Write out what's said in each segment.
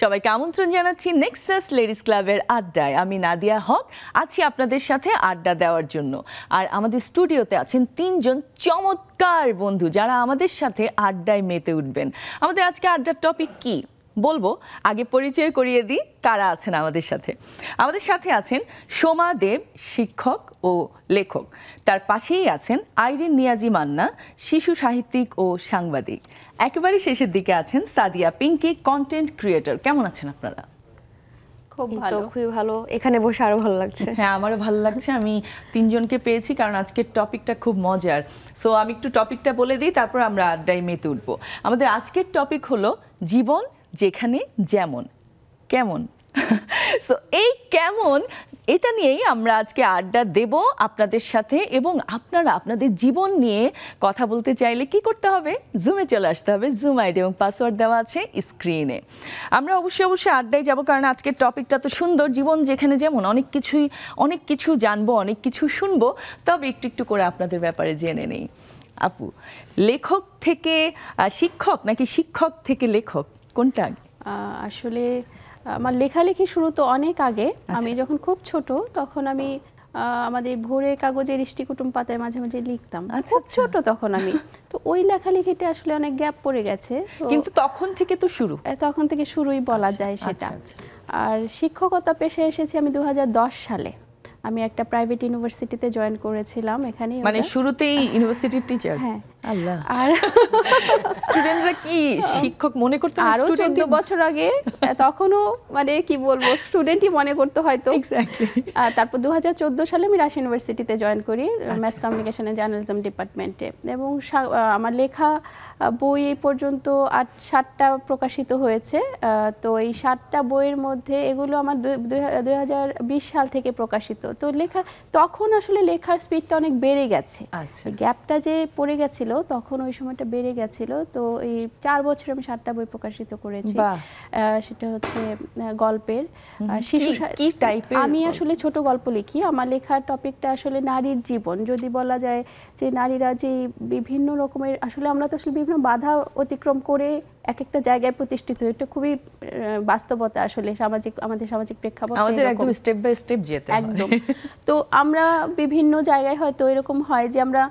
সবাইকে আমন্ত্রণ জানাচ্ছি নেক্সাস লেডিস ক্লাবের আড্ডায়। আমি নাদিয়া হক আছি আপনাদের সাথে আড্ডা দেওয়ার জন্য। আর আমাদের স্টুডিওতে আছেন তিনজন চমৎকার বন্ধু যারা আমাদের সাথে আড্ডায় মেতে উঠবেন। আমাদের আজকে আড্ডার টপিক কি বলবো, আগে পরিচয় করিয়ে দিই কারা আছেন আমাদের সাথে। আমাদের সাথে আছেন সোমা দেব, শিক্ষক ও লেখক। তার পাশেই আছেন আইরিন নিয়াজি মান্না, শিশু সাহিত্যিক ও সাংবাদিক। একেবারে শেষের দিকে আছেন সাদিয়া পিঙ্কি, কন্টেন্ট ক্রিয়েটর। কেমন আছেন আপনারা? খুবই ভালো। এখানে বসে আরো ভালো লাগছে। হ্যাঁ, আমারও ভালো লাগছে। আমি তিনজনকে পেয়েছি কারণ আজকের টপিকটা খুব মজার। সো আমি একটু টপিকটা বলে দিই, তারপর আমরা আড্ডায় মেতে উঠবো। আমাদের আজকের টপিক হলো জীবন যেখানে যেমন কেমন। সো এই কেমন এটা নিয়েই আমরা আজকে আড্ডা দেব আপনাদের সাথে। এবং আপনারা আপনাদের জীবন নিয়ে কথা বলতে চাইলে কি করতে হবে? জুমে চলে আসতে হবে। জুম আইডি এবং পাসওয়ার্ড দেওয়া আছে স্ক্রিনে। আমরা অবশ্যই আড্ডায় যাব কারণ আজকের টপিকটা তো সুন্দর, জীবন যেখানে যেমন। অনেক কিছু জানবো, অনেক কিছু শুনবো। তবে একটু করে আপনাদের ব্যাপারে জেনে নেই। আপু, লেখক থেকে শিক্ষক নাকি শিক্ষক থেকে লেখক, কোনটা আগে? আসলে আমার লেখালেখি শুরু তো অনেক আগে। আমি যখন খুব ছোট তখন আমি আমাদের ভোরে কাগজে দৃষ্টি কুটুম পাতায় মাঝে মাঝে লিখতাম। খুব ছোট তখন আমি, তো ওই লেখালেখিতে আসলে অনেক গ্যাপ পড়ে গেছে। কিন্তু তখন থেকে তো শুরু, তখন থেকে শুরুই বলা যায় সেটা। আর শিক্ষকতা পেশায় এসেছি আমি 2010 সালে। আমি একটা প্রাইভেট ইউনিভার্সিটিতে জয়েন করেছিলাম। এখানে মানে শুরুতেই ইউনিভার্সিটির টিচার? হ্যাঁ। আল্লাহ। আর স্টুডেন্টরা কি শিক্ষক মনে করতো? আরো 14 বছর আগে তখনও মানে কি বলবো, স্টুডেন্টই মনে করতে হয়তো। তারপর 2014 সালে আমি রাজশাহী ইউনিভার্সিটিতে জয়েন করি, ম্যাস কমিউনিকেশন এন্ড জার্নালিজম ডিপার্টমেন্টে। এবং আমার লেখা বই এই পর্যন্ত 7টা প্রকাশিত হয়েছে। তো এই 7টা বইয়ের মধ্যে এগুলো আমার 2020 সাল থেকে প্রকাশিত। তো তখন আসলে লেখার স্পিডটা অনেক বেড়ে গেছে। গ্যাপটা যে পড়ে গেছিল তখন ওই সময়টা বেড়ে গেছিল। তো এই 4 বছর আমি 7টা বই প্রকাশিত করেছি। সেটা হচ্ছে গল্পের, শিশু। কি টাইপের? আমি আসলে ছোট গল্প লিখি। আমার লেখার টপিকটা আসলে নারীর জীবন। যদি বলা যায় যে নারীরা যে বিভিন্ন রকমের, আসলে আমরা তো আসলে বিভিন্ন বাধা অতিক্রম করে এক একটা জায়গায় প্রতিষ্ঠিত, এটা খুবই বাস্তবতা। আসলে আমাদের সামাজিক প্রেক্ষাপট আমাদের একদম স্টেপ বাই স্টেপ যেতে হয়। একদম। তো আমরা বিভিন্ন জায়গায় হয়তো এরকম হয় যে আমরা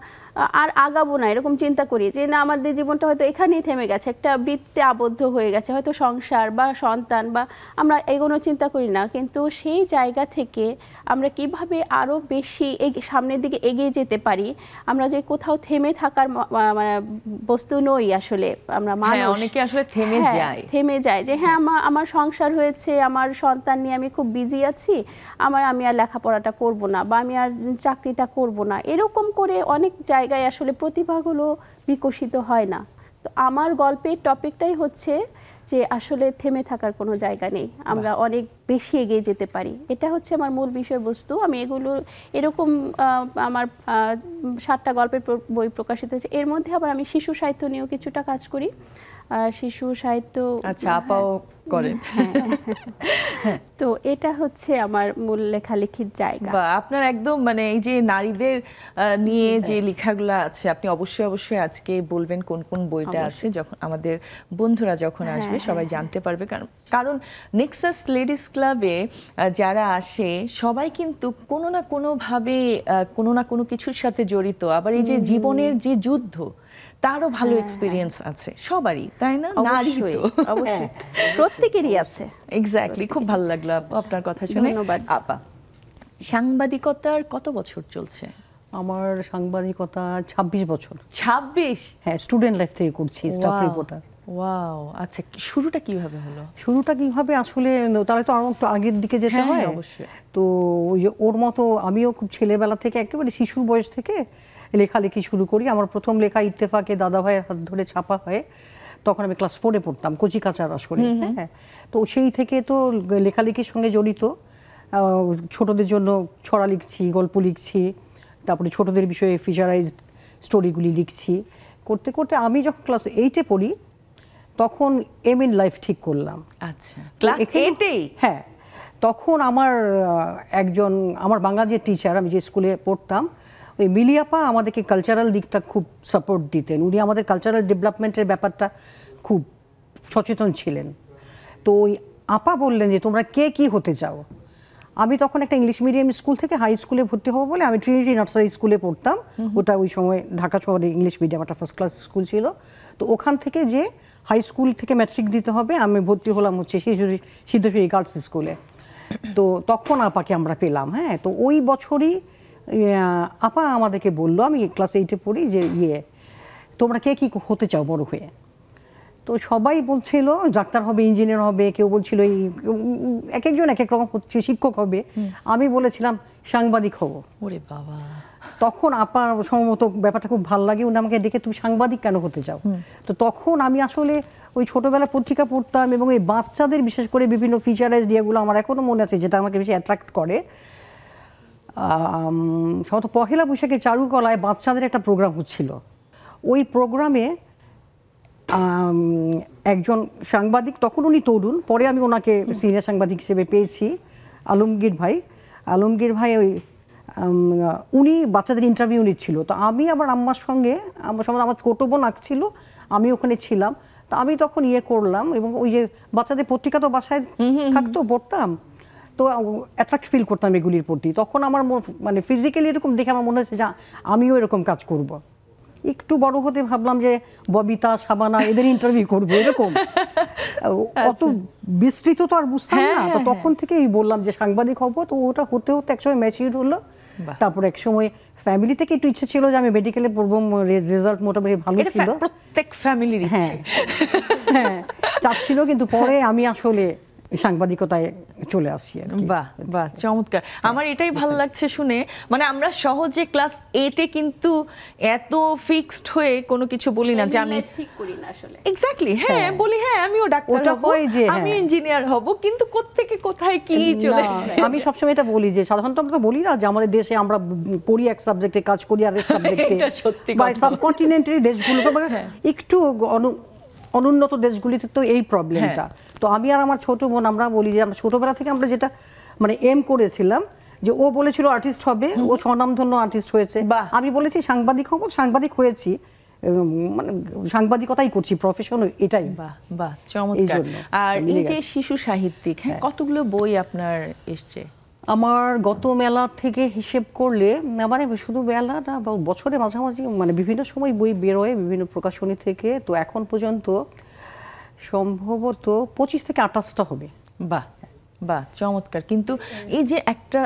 আর আগাবো না, এরকম চিন্তা করি যে না, আমাদের জীবনটা হয়তো এখানেই থেমে গেছে, একটা বৃত্তে আবদ্ধ হয়ে গেছে, হয়তো সংসার বা সন্তান, বা আমরা এগোনোর চিন্তা করি না। কিন্তু সেই জায়গা থেকে আমরা কিভাবে আরো বেশি সামনের দিকে এগিয়ে যেতে পারি, আমরা যে কোথাও থেমে থাকার মানে বস্তু নই আসলে। আমরা মানুষ, অনেকে আসলে থেমে যায় যে হ্যাঁ আমার সংসার হয়েছে, আমার সন্তান নিয়ে আমি খুব বিজি আছি, আমি আর লেখাপড়াটা করব না, বা আমি আর চাকরিটা করব না। এরকম করে অনেক জায়গায় আসলে প্রতিভাগুলো বিকশিত হয় না। তো আমার গল্পের টপিকটাই হচ্ছে যে আসলে থেমে থাকার কোনো জায়গা নেই, আমরা অনেক বেশি এগিয়ে যেতে পারি। এটা হচ্ছে আমার মূল বিষয়বস্তু। আমি এরকম আমার 7টা গল্পের বই প্রকাশিত হয়েছে। এর মধ্যে আবার আমি শিশু সাহিত্য নিয়েও কিছুটা কাজ করি। শিশু সাহিত্য আপাও করেন। তো এটা হচ্ছে আমার মূল লেখালেখির জায়গা। আপনার একদম মানে এই যে নারীদের নিয়ে যে লেখাগুলো আছে, আপনি অবশ্যই আজকে বলবেন কোন কোন বইটা আছে, যখন আমাদের বন্ধুরা যখন আসবে সবাই জানতে পারবে। কারণ নেক্সাস লেডিস ক্লাবে যারা আসে সবাই কিন্তু কোনো না কোনোভাবে কোনো না কোনো কিছুর সাথে জড়িত। আবার এই যে জীবনের যে যুদ্ধ, তারও ভালো এক্সপিরিয়েন্স আছে সবারই, তাই না? নারী তো অবশ্যই প্রত্যেকেরই আছে। এক্স্যাক্টলি। খুব ভালো লাগলো আপনার কথা শুনে। ধন্যবাদ। আপা, সাংবাদিকতার কত বছর চলছে? আমার সাংবাদিকতা 26 বছর। 26? হ্যাঁ, স্টুডেন্ট লাইফ থেকে করছি, স্টাফ রিপোর্টার। ওয়াও। আচ্ছা, শুরুটা কিভাবে হলো? শুরুটা কিভাবে আসলে, তাহলে তো আরো একটু আগের দিকে যেতে হয়। অবশ্যই। তো ওই যে ওর মতো আমিও খুব ছেলেবেলা থেকে, একেবারে শিশুর বয়স থেকে লেখালেখি শুরু করি। আমার প্রথম লেখা ইত্তেফাকে দাদা ভাইয়ের হাত ধরে ছাপা হয়, তখন আমি ক্লাস 4-এ পড়তাম, কচি কাঁচা আসরে। হ্যাঁ, তো সেই থেকে তো লেখালেখির সঙ্গে জড়িত। ছোটদের জন্য ছড়া লিখছি, গল্প লিখছি, তারপরে ছোটদের বিষয়ে ফিচারাইজড স্টোরিগুলি লিখছি। করতে করতে আমি যখন ক্লাস 8-এ পড়ি তখন এম ইন লাইফ ঠিক করলাম। আচ্ছা, ক্লাস 8-এই? হ্যাঁ, তখন আমার বাংলা যে টিচার, আমি যে স্কুলে পড়তাম, ওই মিলিয়াপা আমাদেরকে কালচারাল দিকটা খুব সাপোর্ট দিতেন। উনি আমাদের কালচারাল ডেভেলপমেন্টের ব্যাপারটা খুব সচেতন ছিলেন। তো ওই আপা বললেন যে তোমরা কে কি হতে চাও। আমি তখন একটা ইংলিশ মিডিয়াম স্কুল থেকে হাই স্কুলে ভর্তি হবো বলে আমি ট্রিনিটি নার্সারি স্কুলে পড়তাম। ওটা ওই সময় ঢাকা শহরে ইংলিশ মিডিয়াম একটা ফার্স্ট ক্লাস স্কুল ছিল। তো ওখান থেকে যে হাই স্কুল থেকে ম্যাট্রিক দিতে হবে, আমি ভর্তি হলাম হচ্ছে সিদ্ধেশ্বরী গার্লস স্কুলে। তো তখন আপাকে আমরা পেলাম। হ্যাঁ, তো ওই বছরই আপা আমাদেরকে বললো, আমি ক্লাস 8-এ পড়ি, যে তোমরা কে কি হতে চাও বড় হয়ে। তো সবাই বলছিল ডাক্তার হবে, ইঞ্জিনিয়ার হবে, কেউ বলছিল এক একজন এক এক রকম হচ্ছে, শিক্ষক হবে। আমি বলেছিলাম সাংবাদিক হব। ওরে বাবা! তখন আপা সম্ভবত ব্যাপারটা খুব ভালো লাগে, উনি আমাকে ডেকে তুমি সাংবাদিক কেন হতে চাও। তো তখন আমি আসলে ওই ছোটবেলা পত্রিকা পড়তাম এবং এই বাচ্চাদের বিশেষ করে বিভিন্ন ফিচারাইজড ইয়েগুলো আমার এখনো মনে আছে, যেটা আমাকে বেশি অ্যাট্রাক্ট করে। সম্ভবত পহেলা বৈশাখের চারুকলায় বাচ্চাদের একটা প্রোগ্রাম হচ্ছিল। ওই প্রোগ্রামে একজন সাংবাদিক, তখন উনি তরুণ, পরে আমি ওনাকে সিনিয়র সাংবাদিক হিসেবে পেয়েছি, আলমগীর ভাই ওই উনি বাচ্চাদের ইন্টারভিউ নিচ্ছিল। তো আমি আবার আম্মার সঙ্গে, আমার ছোটো বোন আঁকছিল, আমি ওখানে ছিলাম। তো আমি তখন করলাম, এবং ওই যে বাচ্চাদের পত্রিকা তো বাসায় থাকতো, পড়তাম, তো অ্যাট্রাক্ট ফিল করতাম এগুলির প্রতি। তখন আমার মানে ফিজিক্যালি এরকম দেখে আমার মনে হচ্ছে যে আমিও এরকম কাজ করব। একটু বড় হতে ভাবলাম যে ববিতা, শাবানা এদের ইন্টারভিউ করবো, এরকম অত বিস্তৃত তো আর বুঝতাম না। তো তখন থেকেই বললাম যে সাংবাদিক হব। তো ওটা হতে হতে একসময় ম্যাচিউর হলো। তারপর একসময় ফ্যামিলি থেকে একটু ইচ্ছে ছিল যে আমি মেডিকেলে পড়বো, রেজাল্ট মোটামুটি ভালো ছিল, প্রত্যেক ফ্যামিলির ইচ্ছে। হ্যাঁ, চাচ্ছিল, কিন্তু পরে আমি আসলে সাংবাদিকতায় চলে আসি। বাহ বাহ, চমৎকার। আমার এটাই ভালো লাগছে শুনে, মানে আমরা সহজে ক্লাস 8-এ কিন্তু এত ফিক্সড হয়ে কোনো কিছু বলি না যে আমি ঠিক করি না আসলে। এক্স্যাক্টলি, হ্যাঁ বলি হ্যাঁ আমিও ডাক্তার হব, আমি ইঞ্জিনিয়ার হব, কিন্তু কোত্থেকে কোথায় কি চলে। আমি সবসময় এটা বলি যে সাধারণত আমরা তো বলি না যে আমাদের দেশে আমরা পড়ি এক সাবজেক্টে, কাজ করি আরেক সাবজেক্টে, বা সাবকন্টিনেন্টারি দেশগুলো একটু অনুন্নত দেশগুলিতে তো এই প্রবলেমটা। তো আমি আর আমার ছোট বোন আমরা বলি যে আমরা ছোটবেলা থেকে আমরা যেটা মানে এম করেছিলাম, যে ও বলেছিল আর্টিস্ট হবে, ও স্বনামধন্য আর্টিস্ট হয়েছে, আমি বলেছি সাংবাদিক হব, সাংবাদিক হয়েছি, মানে সাংবাদিকতাই করছি, প্রফেশন এটাই। বাহ বাহ, চমৎকার। আর এই যে শিশু সাহিত্যিক, হ্যাঁ, কতগুলো বই আপনার এসছে? আমার গত মেলা থেকে হিসেব করলে, মানে শুধু মেলা না, বছরে মাঝামাঝি মানে বিভিন্ন সময় বই বেরোয় বিভিন্ন প্রকাশনী থেকে। তো এখন পর্যন্ত সম্ভবত 25 থেকে 28টা হবে। বাহ বাহ, চমৎকার। কিন্তু এই যে একটা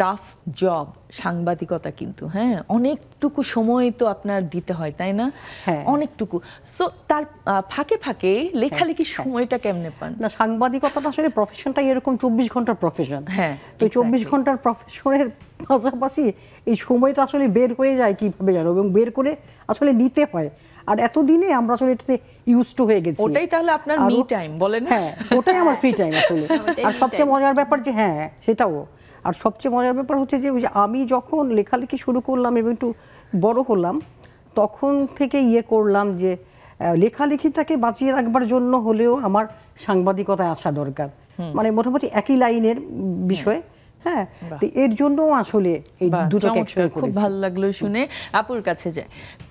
টাফ জব সাংবাদিকতা, কিন্তু হ্যাঁ অনেকটুকু সময় তো আপনার দিতে হয়, তাই না? হ্যাঁ, অনেকটুকু। সো তার ফাঁকে ফাঁকে লেখালেখির সময়টা কেমনে পান? না, সাংবাদিকতাটা আসলে প্রফেশনটাই এরকম 24 ঘন্টার প্রফেশন। হ্যাঁ, তো 24 ঘন্টার প্রফেশনের পাশাপাশি এই সময়টা আসলে বের হয়ে যায় কিভাবে জানো, এবং বের করে আসলে নিতে হয়। আর এতদিনে আমরা আসলে এটাতে ইউজড হয়ে গেছি। ওটাই তাহলে আপনার মি টাইম বলেন? হ্যাঁ, ওটাই আমার ফ্রি টাইম আসলে। আর সবচেয়ে মজার ব্যাপার যে, হ্যাঁ সেটাও, আর সবচেয়ে মজার ব্যাপার হচ্ছে যে আমি যখন লেখালেখি শুরু করলাম এবং একটু বড় হলাম, তখন থেকে করলাম যে লেখালেখিটাকে বাঁচিয়ে রাখবার জন্য হলেও আমার সাংবাদিকতায় আসা দরকার। মানে মোটামুটি একই লাইনের বিষয়। হ্যাঁ, এর জন্য আসলে এই দুটোকে একসাথে খুব ভালো লাগলো শুনে। আপুর কাছে যায়,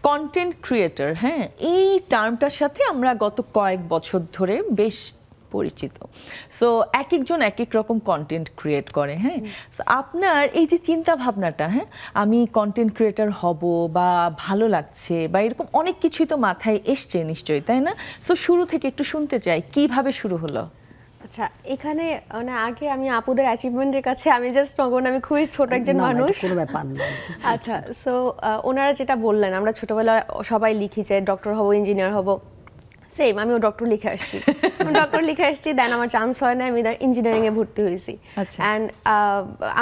কন্টেন্ট ক্রিয়েটর, হ্যাঁ এই টার্মটার সাথে আমরা গত কয়েক বছর ধরে বেশ পরিচিত। সো এক একজন এক এক রকম কন্টেন্ট ক্রিয়েট করে। হ্যাঁ, আপনার এই যে চিন্তা ভাবনাটা, হ্যাঁ আমি কন্টেন্ট ক্রিয়েটর হব বা ভালো লাগছে বা এরকম অনেক কিছুই তো মাথায় এসছে নিশ্চয়ই, তাই না? সো শুরু থেকে একটু শুনতে চাই, কিভাবে শুরু হলো? আচ্ছা, এখানে মানে আগে আমি আপুদের অ্যাচিভমেন্টের কাছে আমি জাস্ট নগণ, আমি খুবই ছোট একজন মানুষ। কোনো ব্যাপার না। আচ্ছা, সো ওনারা যেটা বললেন, আমরা ছোটবেলায় সবাই লিখি যে ডক্টর হব, ইঞ্জিনিয়ার হব। সেম, আমিও ডক্টর লিখে আসছি, দেন আমার চান্স হয় না, আমি ইঞ্জিনিয়ারিং এ ভর্তি হয়েছি। অ্যান্ড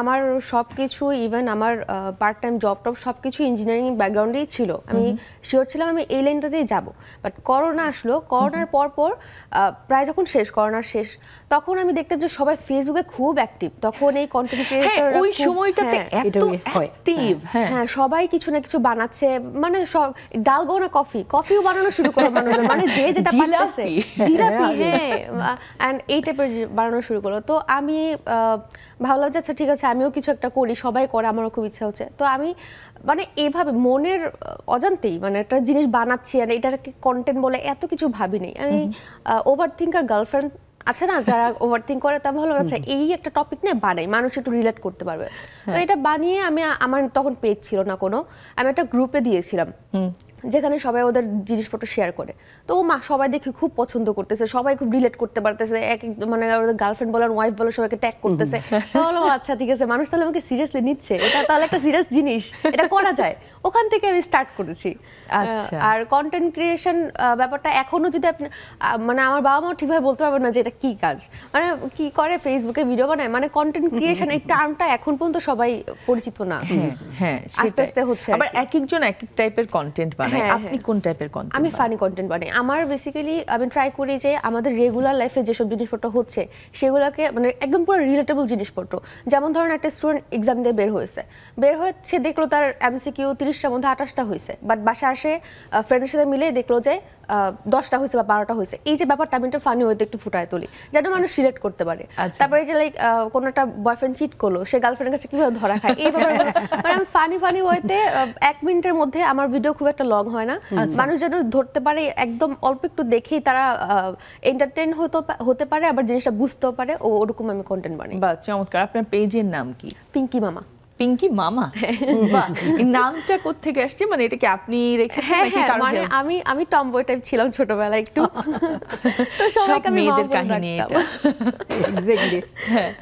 আমার সব কিছু, ইভেন আমার পার্ট টাইম জব টব সব কিছু ইঞ্জিনিয়ারিং ব্যাকগ্রাউন্ডেই ছিল। আমি শিওর ছিলাম আমি এই লাইনটাতেই যাব। বাট করোনা আসলো, করোনার পর প্রায় যখন করোনার শেষ, তখন আমি দেখতাম যে সবাই ফেসবুকে খুব অ্যাক্টিভ। তখন এই কন্টেন্ট ক্রিয়েটর ওই সময়টাতে এত অ্যাক্টিভ, হ্যাঁ সবাই কিছু না কিছু বানাচ্ছে, মানে সব ডালগোনা কফিও বানানো শুরু করে মানুষ, মানে যে যেটা পারতেছে, জিলাপি, হ্যাঁ, এন্ড এই টাইপের বানানো শুরু করলো। তো আমি ভাবলাম যে আচ্ছা ঠিক আছে, আমিও কিছু একটা করি, সবাই করে, আমারও খুব ইচ্ছা হচ্ছে। তো আমি মানে এইভাবে মনের অজান্তেই মানে একটা জিনিস বানাচ্ছি, আর এটাকে কন্টেন্ট বলে এত কিছু ভাবি নেই। আমি ওভার থিঙ্কার গার্লফ্রেন্ড আচ্ছা না, যারা ওভারথিংক করে তা ভালো, আচ্ছা এই একটা টপিক নিয়ে বানাই, মানুষ একটু রিলেট করতে পারবে। তো এটা বানিয়ে আমার তখন পেজ ছিল না কোনো, আমি একটা গ্রুপে দিয়েছিলাম যেখানে সবাই ওদের জিনিসপত্র শেয়ার করে। তো সবাই দেখি খুব পছন্দ করতেছে, সবাই খুব রিলেট করতে পারতেছে, মানে ওদের গার্লফ্রেন্ড বলার ওয়াইফ বলার সবাইকে ট্যাগ করতেছে। বললাম আচ্ছা ঠিক আছে, মানুষ তাহলে আমাকে সিরিয়াসলি নিচ্ছে, এটা তাহলে একটা সিরিয়াস জিনিস, এটা করা যায়। ওখান থেকে আমি স্টার্ট করেছি। আর কন্টেন্ট ক্রিয়েশন ব্যাপারটা এখনো যদি আপনি মানে আমার বাবা মা ঠিকভাবে বলতে পারবেন না যে এটা কি কাজ, মানে কি করে ফেসবুকে ভিডিও বানায়, মানে কন্টেন্ট ক্রিয়েশন এই টার্মটা এখন পর্যন্ত সবাই পরিচিত না। হ্যাঁ আস্তে আস্তে হচ্ছে। আবার এক একজন এক এক টাইপের কন্টেন্ট বানায়। আপনি কোন টাইপের কন্টেন্ট? আমি ফানি কন্টেন্ট বানাই। আমার বেসিক্যালি আমি ট্রাই করি যে আমাদের রেগুলার লাইফে যেসব জিনিসপত্র হচ্ছে সেগুলোকে মানে একদম পুরো রিলেটেবল জিনিসপত্র। যেমন ধরেন একটা স্টুডেন্ট এক্সাম দিয়ে বের হয়ে সে দেখলো তার এমসিকিউ 30টার মধ্যে 28টা হয়েছে, বাট বাসা আসে ফ্রেন্ডের সাথে মিলে দেখলো যে 10টা হয়েছে বা 12টা হয়েছে। এই যে ব্যাপারটা আমি একটা ফানি ওয়েতে একটু ফুটায় তুলি যেন মানুষ রিলেট করতে পারে। তারপরে যে লাইক কোনো একটা বয়ফ্রেন্ড চিট করলো, সে গার্লফ্রেন্ডের কাছে কিভাবে ধরা খায়, এই ব্যাপারে মানে আমি ফানি ওয়েতে 1 মিনিটের মধ্যে, আমার ভিডিও খুব একটা লং হয় না, মানুষ যেন ধরতে পারে, একদম অল্প একটু দেখেই তারা এন্টারটেইন হতে পারে, আবার জিনিসটা বুঝতেও পারে, ওরকম আমি কন্টেন্ট বানাই। বাহ, চমৎকার। আপনার পেজের নাম কি? পিঙ্কি মামা। পিঙ্কি মামা, বাহ। এই নামটা কোত্থেকে আসছে, মানে এটা কি আপনি রেখেছেন নাকি কারো? মানে আমি টমবয় টাইপ ছিলাম ছোটবেলায় একটু, তো সবাইকে আমি মামা বলে ডাকতাম। এক্স্যাক্টলি,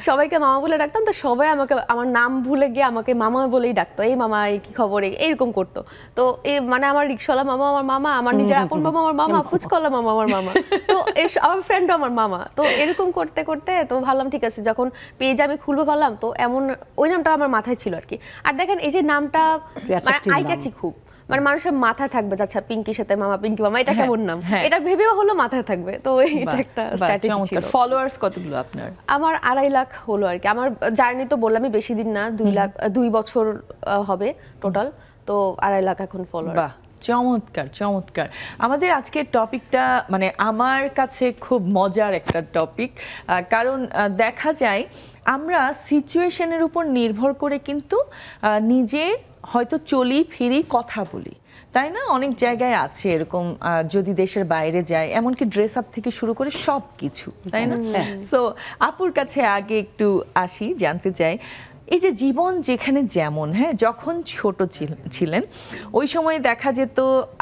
সবাইকে মামা বলে ডাকতাম, তো সবাই আমাকে আমার নাম ভুলে গিয়ে আমাকে মামা বলেই ডাকতো, এই মামা, এই কি খবর, এইরকম করতো। তো এই মানে আমার রিকশাওয়ালা মামা আমার মামা, আমার নিজের আপন মামা আমার মামা, ফুচকাওয়ালা মামা আমার মামা, তো আমার ফ্রেন্ডও আমার মামা। তো এরকম করতে করতে তো ভাবলাম ঠিক আছে, যখন পেজ আমি খুলবো ভাবলাম, তো এমন ওই নামটা আমার মাথায় ছিল আর কি। আর দেখেন এই যে নামটা মানে আই ক্যাচি খুব, মানে মানুষের মাথায় থাকবে, আচ্ছা পিঙ্কির সাথে মামা, পিঙ্কি মামা, এটা কেমন নাম, এটা ভেবেও হলো মাথায় থাকবে। তো এটা একটা স্ট্র্যাটেজি ছিল। ফলোয়ার্স কতগুলো আপনার? আমার 2.5 লাখ হলো আর কি। আমার জার্নি তো বললামই বেশি দিন না, 2 বছর হবে টোটাল, তো 2.5 লাখ এখন ফলোয়ার। বাহ, চমৎকার চমৎকার। আমাদের আজকের টপিকটা মানে আমার কাছে খুব মজার একটা টপিক, কারণ দেখা যায় আমরা সিচুয়েশনের উপর নির্ভর করে কিন্তু নিজে হয়তো চলি ফিরি, কথা বলি, তাই না? অনেক জায়গায় আছে এরকম, যদি দেশের বাইরে যায়, এমনকি ড্রেস আপ থেকে শুরু করে সব কিছু, তাই না? সো আপুর কাছে আগে একটু আসি, জানতে চাই এই যে জীবন যেখানে যেমন, হ্যাঁ, যখন ছোট ছিলেন ওই সময় দেখা যেত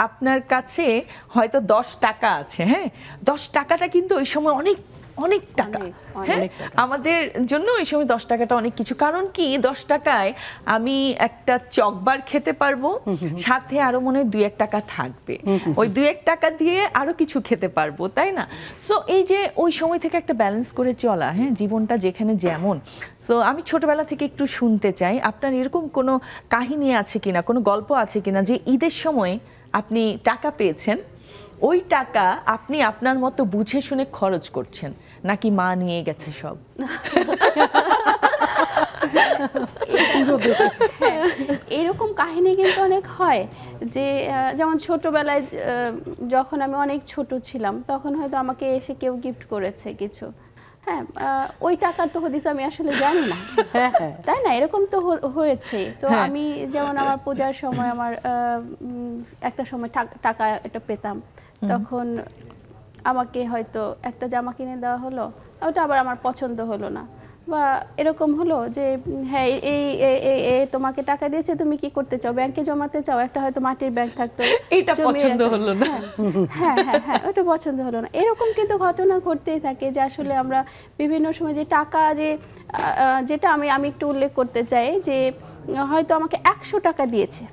আপনার কাছে হয়তো 10 টাকা আছে, হ্যাঁ, 10 টাকাটা কিন্তু ওই সময় অনেক অনেক টাকা, হ্যাঁ, আমাদের জন্য ওই সময় 10 টাকাটা অনেক কিছু। কারণ কি, 10 টাকায় আমি একটা চকবার খেতে পারবো, সাথে আরো মনে হয় 2-1 টাকা থাকবে, ওই 2-1 টাকা দিয়ে আরো কিছু খেতে পারবো, তাই না? সো এই যে ওই সময় থেকে একটা ব্যালেন্স করে চলা, হ্যাঁ, জীবনটা যেখানে যেমন। সো আমি ছোটবেলা থেকে একটু শুনতে চাই, আপনার এরকম কোনো কাহিনী আছে কিনা, কোনো গল্প আছে কিনা যে ঈদের সময় আপনি টাকা পেয়েছেন, ওই টাকা আপনি আপনার মতো বুঝে শুনে খরচ করছেন, নাকি মা নিয়ে গেছে সব? এরকম কাহিনী কিন্তু অনেক হয় যে যেমন ছোটবেলায় যখন আমি অনেক ছোট ছিলাম, তখন হয়তো আমাকে এসে কেউ গিফট করেছে কিছু, হ্যাঁ, ওই টাকার তো হদিস আমি আসলে জানি না, তাই না? এরকম তো হয়েছে। তো আমি যেমন আমার পূজার সময় আমার একটা সময় টাকা এটা পেতাম, তখন আমাকে হয়তো একটা জামা কিনে দেওয়া হলো, ওটা আবার আমার পছন্দ হলো না, বা এরকম হলো যে হ্যাঁ এই তোমাকে টাকা দিয়েছে, তুমি কি করতে চাও, ব্যাংকে জমাতে চাও, একটা হয়তো মাটির ব্যাংক থাকতো, এটা পছন্দ হলো না, হ্যাঁ হ্যাঁ হ্যাঁ ওটা পছন্দ হলো না। এরকম কিন্তু ঘটনা ঘটতেই থাকে যে আসলে আমরা বিভিন্ন সময় যে টাকা যেটা আমি একটু উল্লেখ করতে চাই যে হয়তো আমাকে 100 টাকা দিয়েছে,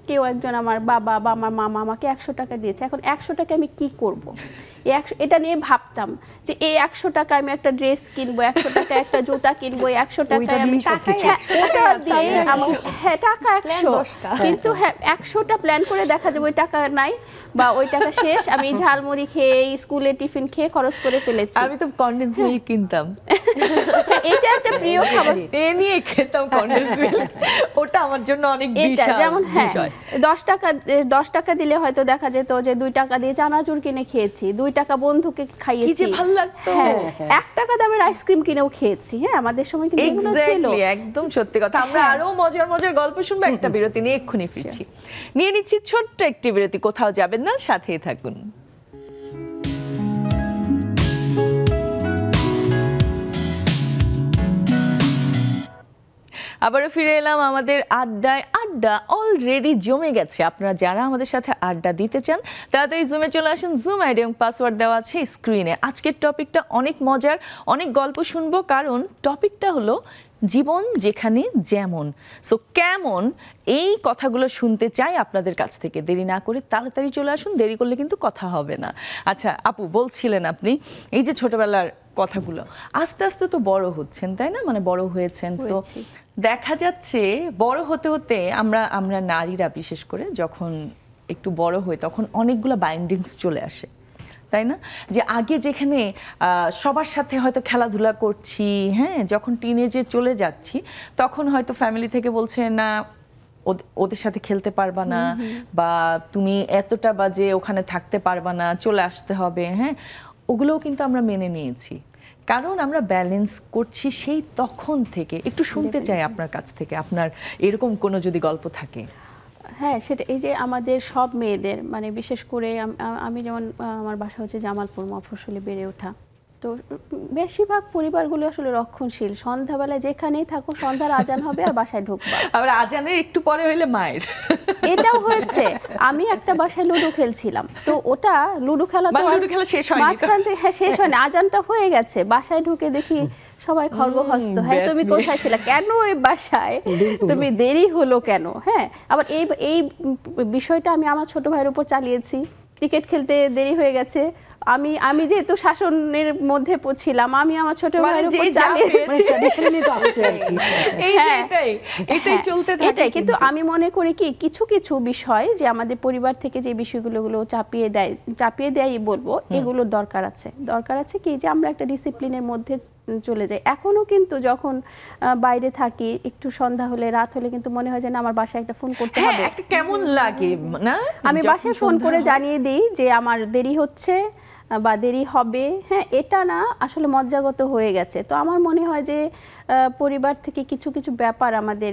কেউ একজন, আমার বাবা বা আমার মামা আমাকে 100 টাকা দিয়েছে, এখন 100 টাকা আমি কি করব, এটা নিয়ে ভাবতাম যে এই 100 টাকা আমি একটা ড্রেস কিনবো, 100 টাকা একটা জুতা কিনবো, 100 টাকায় আমি টাকা 100, কিন্তু হ্যাঁ 100টা প্ল্যান করে দেখা যাবে ওই টাকা নাই বা ওই টাকা শেষ, আমি ঝালমুড়ি খেয়ে স্কুলে টিফিন খেয়ে খরচ করে ফেলেছি। আমি তো কনডেন্স মিল্ক কিনতাম, এটা একটা প্রিয় খাবার, এ নিয়ে খেতাম কনডেন্স মিল্ক, ওটা আমার জন্য অনেক বিশাল যেমন হ্যাঁ বিষয়। 10 টাকা দিলে হয়তো দেখা যেত যে 2 টাকা দিয়ে চানাচুর কিনে খেয়েছি, 2 টাকা বন্ধুকে খাইয়েছি, কি যে ভালো লাগতো, 1 টাকা দামের আইসক্রিম কিনেও খেয়েছি, হ্যাঁ আমাদের সময় কিন্তু এগুলো ছিল। একদম সত্যি কথা। আমরা আরো মজার মজার গল্প শুনবো, একটা বিরতি নিয়ে এক্ষুনি ফিরছি, নিয়ে নিচ্ছি ছোট্ট একটি বিরতি, কোথাও যাবেন না, সাথেই থাকুন। আবারও ফিরে এলাম আমাদের আড্ডায়। আড্ডা অলরেডি জমে গেছে। আপনারা যারা আমাদের সাথে আড্ডা দিতে চান তাড়াতাড়ি জুমে চলে আসেন। জুম আইডি এবং পাসওয়ার্ড দেওয়া আছে স্ক্রিনে। আজকের টপিকটা অনেক মজার, অনেক গল্প শুনবো, কারণ টপিকটা হলো জীবন যেখানে যেমন। সো কেমন, এই কথাগুলো শুনতে চাই আপনাদের কাছ থেকে। দেরি না করে তাড়াতাড়ি চলে আসুন, দেরি করলে কিন্তু কথা হবে না। আচ্ছা আপু, বলছিলেন আপনি এই যে ছোটবেলার কথাগুলো, আস্তে আস্তে তো বড় হচ্ছেন, তাই না? মানে বড় হয়েছেন। তো দেখা যাচ্ছে বড় হতে হতে আমরা নারীরা বিশেষ করে যখন একটু বড় হই তখন অনেকগুলো বাইন্ডিংস চলে আসে, তাই না? যে আগে যেখানে সবার সাথে হয়তো খেলাধুলা করছি, হ্যাঁ, যখন টিনেজে চলে যাচ্ছি তখন হয়তো ফ্যামিলি থেকে বলছে না, ওদের সাথে খেলতে পারবা না, বা তুমি এতটা বাজে ওখানে থাকতে পারবা না, চলে আসতে হবে। হ্যাঁ, ওগুলোও কিন্তু আমরা মেনে নিয়েছি, কারণ আমরা ব্যালেন্স করছি সেই তখন থেকে। একটু শুনতে চাই আপনার কাছ থেকে, আপনার এরকম কোনো যদি গল্প থাকে। হ্যাঁ, সেটা এই যে আমাদের সব মেয়েদের, মানে বিশেষ করে আমি যেমন, আমার বাসা হচ্ছে জামালপুর, মফস্বলে বেড়ে ওঠা। তো বেশিরভাগ পরিবারগুলো আসলে রক্ষণশীল। সন্ধ্যাবেলায় যেখানেই থাকো, সন্ধ্যার আজান হবে আর বাসায় ঢুকবা। আবার আজানের একটু পরে হইলে মায়ের। এটাও হয়েছে। আমি একটা বাসায় লুডো খেলছিলাম, তো ওটা লুডো খেলা তো লুডো খেলা শেষ হয়নি, মাঝখান থেকে শেষ হয়নি, আজানটা হয়ে গেছে। বাসায় ঢুকে দেখি সবাই খর্বহস্ত। হ্যাঁ, তুমি কোথায় ছিলে, কেন ওই বাসায় তুমি দেরি হলো কেন? হ্যাঁ, আবার এই বিষয়টা আমি আমার ছোট ভাইয়ের উপর চালিয়েছি। ক্রিকেট খেলতে দেরি হয়ে গেছে, আমি যেহেতু শাসনের মধ্যে ছিলাম, আমি আমার ছোট ভাইয়ের উপর চালিয়েছি। এটাই চলতে থাকে। এটাই, কিন্তু আমি মনে করি কি কিছু কিছু বিষয় যে আমাদের পরিবার থেকে যে বিষয়গুলো চাপিয়ে দেয় বলবো, এগুলোর দরকার আছে কি যে আমরা একটা ডিসিপ্লিনের মধ্যে চলে যাই। এখনো কিন্তু যখন বাইরে থাকি, একটু সন্ধ্যা হলে, রাত হলে কিন্তু মনে হয় যে না, আমার বাসায় একটা ফোন করতে হবে। একটা কেমন লাগে না, আমি বাসায় ফোন করে জানিয়ে দিই যে আমার দেরি হচ্ছে বা দেরি হবে। হ্যাঁ, এটা না আসলে মজ্জাগত হয়ে গেছে। তো আমার মনে হয় যে পরিবার থেকে কিছু কিছু ব্যাপার আমাদের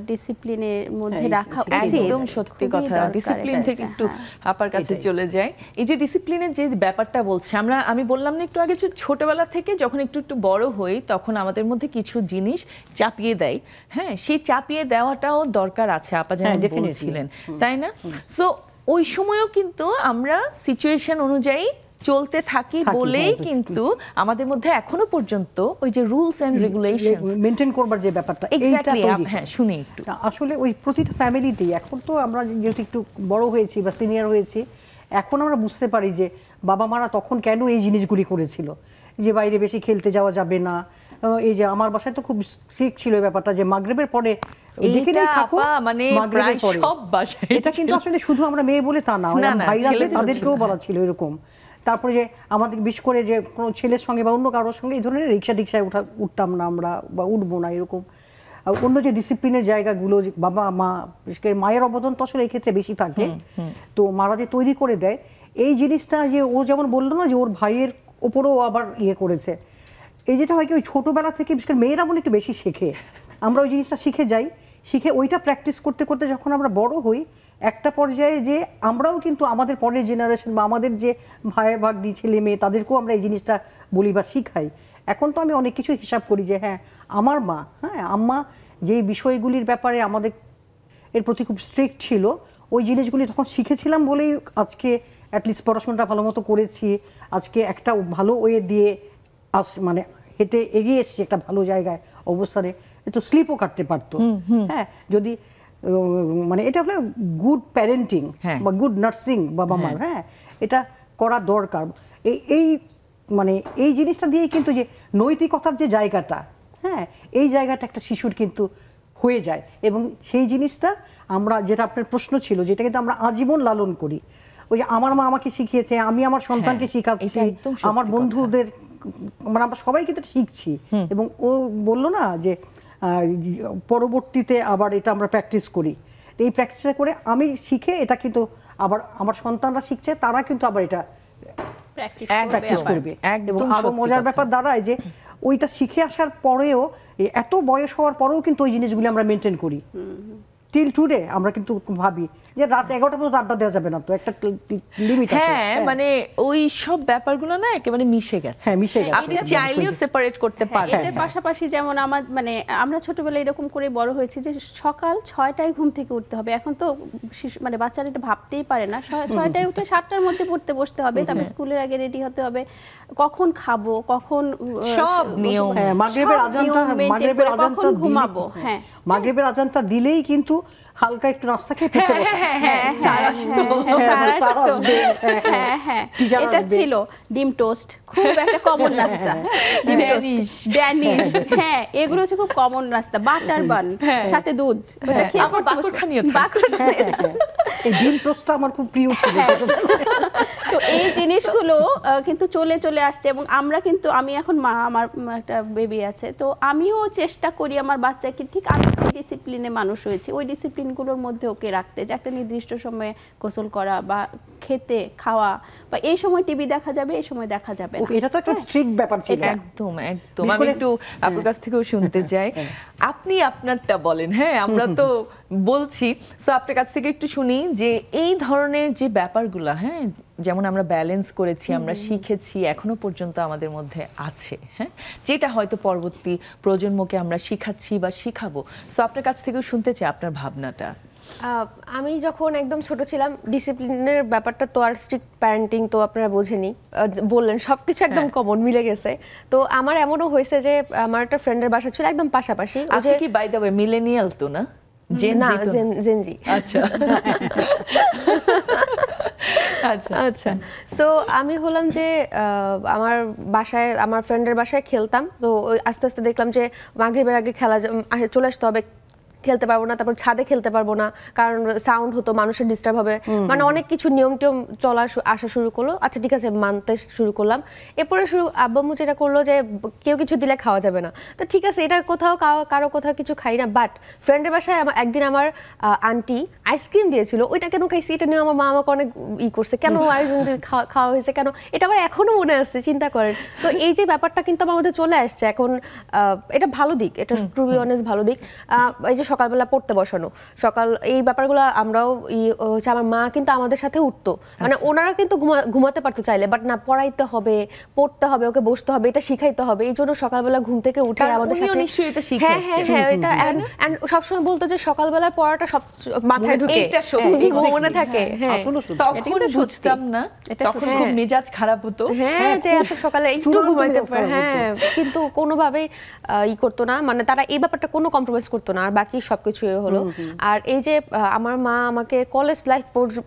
ডিসিপ্লিনের মধ্যে রাখা উচিত। একদম সত্যি কথা। ডিসিপ্লিন থেকে একটু আপার কাছে চলে যায়। এই যে ডিসিপ্লিনের যে ব্যাপারটা বলছি, আমি বললাম না একটু আগে, যে ছোটবেলা থেকে যখন একটু একটু বড় হই তখন আমাদের মধ্যে কিছু জিনিস চাপিয়ে দেয়। হ্যাঁ, সেই চাপিয়ে দেওয়াটাও দরকার আছে, আপা যেমন বলছিলেন, তাই না? সো ওই সময়ও কিন্তু আমরা সিচুয়েশন অনুযায়ী চলতে থাকি বলেই কিন্তু আমাদের মধ্যে এখনো পর্যন্ত ওই যে রুলস এন্ড রেগুলেশনস মেইনটেইন করবার যে ব্যাপারটা, এক্স্যাক্টলি। হ্যাঁ, শুনি একটু। আসলে ওই প্রতিটা ফ্যামিলিতেই এখন তো আমরা যেহেতু একটু বড় হয়েছি বা সিনিয়র হয়েছি, এখন আমরা বুঝতে পারি যে বাবা মারা তখন কেন এই জিনিসগুলি করেছিল, যে বাইরে বেশি খেলতে যাওয়া যাবে না। এই যে আমার বাসায় তো খুব স্ট্রিক্ট ছিল ব্যাপারটা, যে মাগরিবের পরে এটা কিন্তু আসলে শুধু আমরা মেয়ে বলে তা না, ভাইরা তাদেরকেও বলা ছিল এরকম। তারপরে যে আমাদের বিশেষ করে যে কোনো ছেলের সঙ্গে বা অন্য কারোর সঙ্গে এই ধরনের রিক্সায় উঠতাম না আমরা, বা উঠবো না এরকম। অন্য যে ডিসিপ্লিনের জায়গাগুলো, বাবা মা, বিশেষ করে মায়ের অবদান তো আসলে এই ক্ষেত্রে বেশি থাকে। তো মারা যে তৈরি করে দেয় এই জিনিসটা, যে ও যেমন বললো না যে ওর ভাইয়ের ওপরও আবার করেছে, এই যেটা হয় কি ওই ছোটোবেলা থেকে বিশেষ করে মেয়েরা মনে একটু বেশি শেখে, আমরা ওই জিনিসটা শিখে যাই, শিখে ওইটা প্র্যাকটিস করতে করতে যখন আমরা বড় হই একটা পর্যায়ে, যে আমরাও কিন্তু আমাদের পরের জেনারেশন বা আমাদের যে ভাই ভাগ্নি ছেলে মেয়ে তাদেরকেও আমরা এই জিনিসটা বলি বা শিখাই। এখন তো আমি অনেক কিছু হিসাব করি যে হ্যাঁ, আমার মা, হ্যাঁ আম্মা যেই বিষয়গুলির ব্যাপারে আমাদের এর প্রতি খুব স্ট্রিক্ট ছিল, ওই জিনিসগুলি তখন শিখেছিলাম বলেই আজকে অ্যাটলিস্ট পড়াশোনাটা ভালো মতো করেছি, আজকে একটা ভালো ওয়ে দিয়ে মানে হেঁটে এগিয়ে এসেছি একটা ভালো জায়গায় অবস্থানে। একটু স্লিপও কাটতে পারতো, হ্যাঁ, যদি মানে এটা হলো গুড প্যারেন্টিং বা গুড নার্সিং বাবা মার। হ্যাঁ, এটা করা দরকার। এই মানে এই জিনিসটা দিয়েই কিন্তু যে নৈতিকতার যে জায়গাটা, হ্যাঁ, এই জায়গাটা একটা শিশুর কিন্তু হয়ে যায়। এবং সেই জিনিসটা আমরা, যেটা আপনার প্রশ্ন ছিল, যেটা কিন্তু আমরা আজীবন লালন করি। ওই যে আমার মা আমাকে শিখিয়েছে, আমি আমার সন্তানকে শিখাচ্ছি, আমার বন্ধুদের, মানে আমরা সবাই কিন্তু শিখছি। এবং ও বললো না যে পরবর্তীতে আবার এটা আমরা প্র্যাকটিস করি, এই প্র্যাকটিসটা করে আমি শিখে এটা কিন্তু আবার আমার সন্তানরা শিখছে, তারা কিন্তু আবার এটা প্র্যাকটিস করবে। এবং আরো মজার ব্যাপার দাঁড়ায় যে ওইটা শিখে আসার পরেও, এত বয়স হওয়ার পরেও কিন্তু ওই জিনিসগুলি আমরা মেনটেন করি, টিল টুডে আমরা কিন্তু ভাবি যে রাত 11টা পর্যন্ত আড্ডা দেওয়া যাবে না, তো একটা লিমিট আছে। হ্যাঁ, মানে ওই সব ব্যাপারগুলো না একেবারে মিশে গেছে। হ্যাঁ, মিশে গেছে। আপনি চাইলেও সেপারেট করতে পারেন। এটার পাশাপাশি যেমন আমার মানে আমরা ছোটবেলায় এরকম করে বড় হয়েছি যে সকাল 6টায় ঘুম থেকে উঠতে হবে। এখন তো মানে বাচ্চারা এটা ভাবতেই পারে না, 6টায় উঠে 7টার মধ্যে পড়তে বসতে হবে, তারপর স্কুলের আগে রেডি হতে হবে, কখন খাবো, কখন সব নিয়ম। হ্যাঁ, মাগরিবের আজানটা ঘুমাবো। হ্যাঁ, মাগরিবের আজানটা দিলেই কিন্তু হালকা একটু নাস্তা খেয়ে পড়তে বসা। এটা ছিল ডিম টোস্ট, খুব একটা কমন নাস্তা। ডিম টোস্ট, ড্যানিশ, হ্যাঁ এগুলো হচ্ছে খুব কমন নাস্তা। বাটার বান সাথে দুধ, ওটা খেয়ে আবার বাকরখানিও এই ডিম টোস্টটা আমার খুব প্রিয় ছিল। তো এই জিনিসগুলো কিন্তু চলে চলে আসছে, এবং আমরা কিন্তু আমি এখন মা, আমার একটা বেবি আছে, তো আমিও চেষ্টা করি আমার বাচ্চাকে ঠিক আমি ডিসিপ্লিনে মানুষ হয়েছি ওই ডিসিপ্লিনগুলোর মধ্যে ওকে রাখতে, যে একটা নির্দিষ্ট সময়ে গোসল করা বা খেতে খাওয়া, বা এই সময় টিভি দেখা যাবে, এই সময় দেখা যাবে না। এটা তো একটা স্ট্রিক্ট ব্যাপার ছিল। একদম একদম। আমি একটু আপনার কাছ থেকেও শুনতে চাই, আপনি আপনারটা বলেন। হ্যাঁ, আমরা তো বলছি, সো আপনার কাছ থেকে একটু শুনি যে এই ধরনের যে ব্যাপারগুলো, হ্যাঁ যেমন আমরা ব্যালেন্স করেছি, আমরা শিখেছি, এখনো পর্যন্ত আমাদের মধ্যে আছে, হ্যাঁ যেটা হয়তো পরবর্তী প্রজন্মকে আমরা শিখাচ্ছি বা শিখাবো। সো আপনার কাছ থেকেও শুনতে চাই আপনার ভাবনাটা। আমি যখন একদম ছোট ছিলাম, ডিসিপ্লিনের ব্যাপারটা তো আর স্ট্রিক্ট প্যারেন্টিং তো আপনারা বোঝেনি, বললেন সবকিছু একদম কমন মিলে গেছে। তো আমার এমনও হয়েছে যে আমার একটা ফ্রেন্ডের বাসা ছিল একদম পাশাপাশি। আপনি কি বাই দ্য ওয়ে মিলেনিয়াল তো না? জেনজি। আচ্ছা আচ্ছা। সো আমি হলাম যে আমার বাসায়, আমার ফ্রেন্ডের বাসায় খেলতাম, তো আস্তে আস্তে দেখলাম যে মাগরিবের আগে খেলা চলে আসতে হবে, খেলতে পারবো না, তারপর ছাদে খেলতে পারবো না কারণ সাউন্ড হতো, মানুষের ডিস্টার্ব হবে, মানে অনেক কিছু নিয়ম টিয়ম আসা শুরু করলো। আচ্ছা ঠিক আছে, মানতে শুরু করলাম। এরপরে আব্বাম্মু যেটা করলো যে কেউ কিছু দিলে খাওয়া যাবে না, তো ঠিক আছে এটা কোথাও কারো কোথাও কিছু খাই না। বাট ফ্রেন্ডের বাসায় একদিন আমার আন্টি আইসক্রিম দিয়েছিল, ওইটা কেন খাইছি এটা নিয়ে আমার মা আমাকে অনেক করছে, কেন আরেকজন খাওয়া হয়েছে কেন, এটা আমার এখনো মনে আসছে, চিন্তা করেন। তো এই যে ব্যাপারটা কিন্তু আমার মধ্যে চলে আসছে এখন, এটা ভালো দিক, এটা টু বি অনেস্ট ভালো দিক। এই যে সকালবেলা পড়তে বসানো, এই ব্যাপারগুলো আমরাও হচ্ছে, আমার মা কিন্তু আমাদের সাথে উঠতো, মানে ওনারা কিন্তু ঘুমাতে পারতো চাইলে, বাট না পড়াইতে হবে, পড়তে হবে, ওকে বসতে হবে, এটা শিখাইতে হবে, এই জন্য সকালবেলা ঘুম থেকে উঠে আমাদের সাথে হ্যাঁ এটা সবসময় বলতো যে সকালবেলার পড়াটা সব মাথায় ঢুকে মনে থাকে। হ্যাঁ তখন বুঝতাম না, তখন খুব মেজাজ খারাপ হতো, হ্যাঁ যে এত সকালে একটু ঘুমাইতে পারে, হ্যাঁ কিন্তু কোনোভাবেই করতো না, মানে তারা এই ব্যাপারটা কোনো কম্প্রোমাইজ করতো না, আর বাকি সবকিছু হলো। আর এই যে আমার মা আমাকে কলেজ লাইফ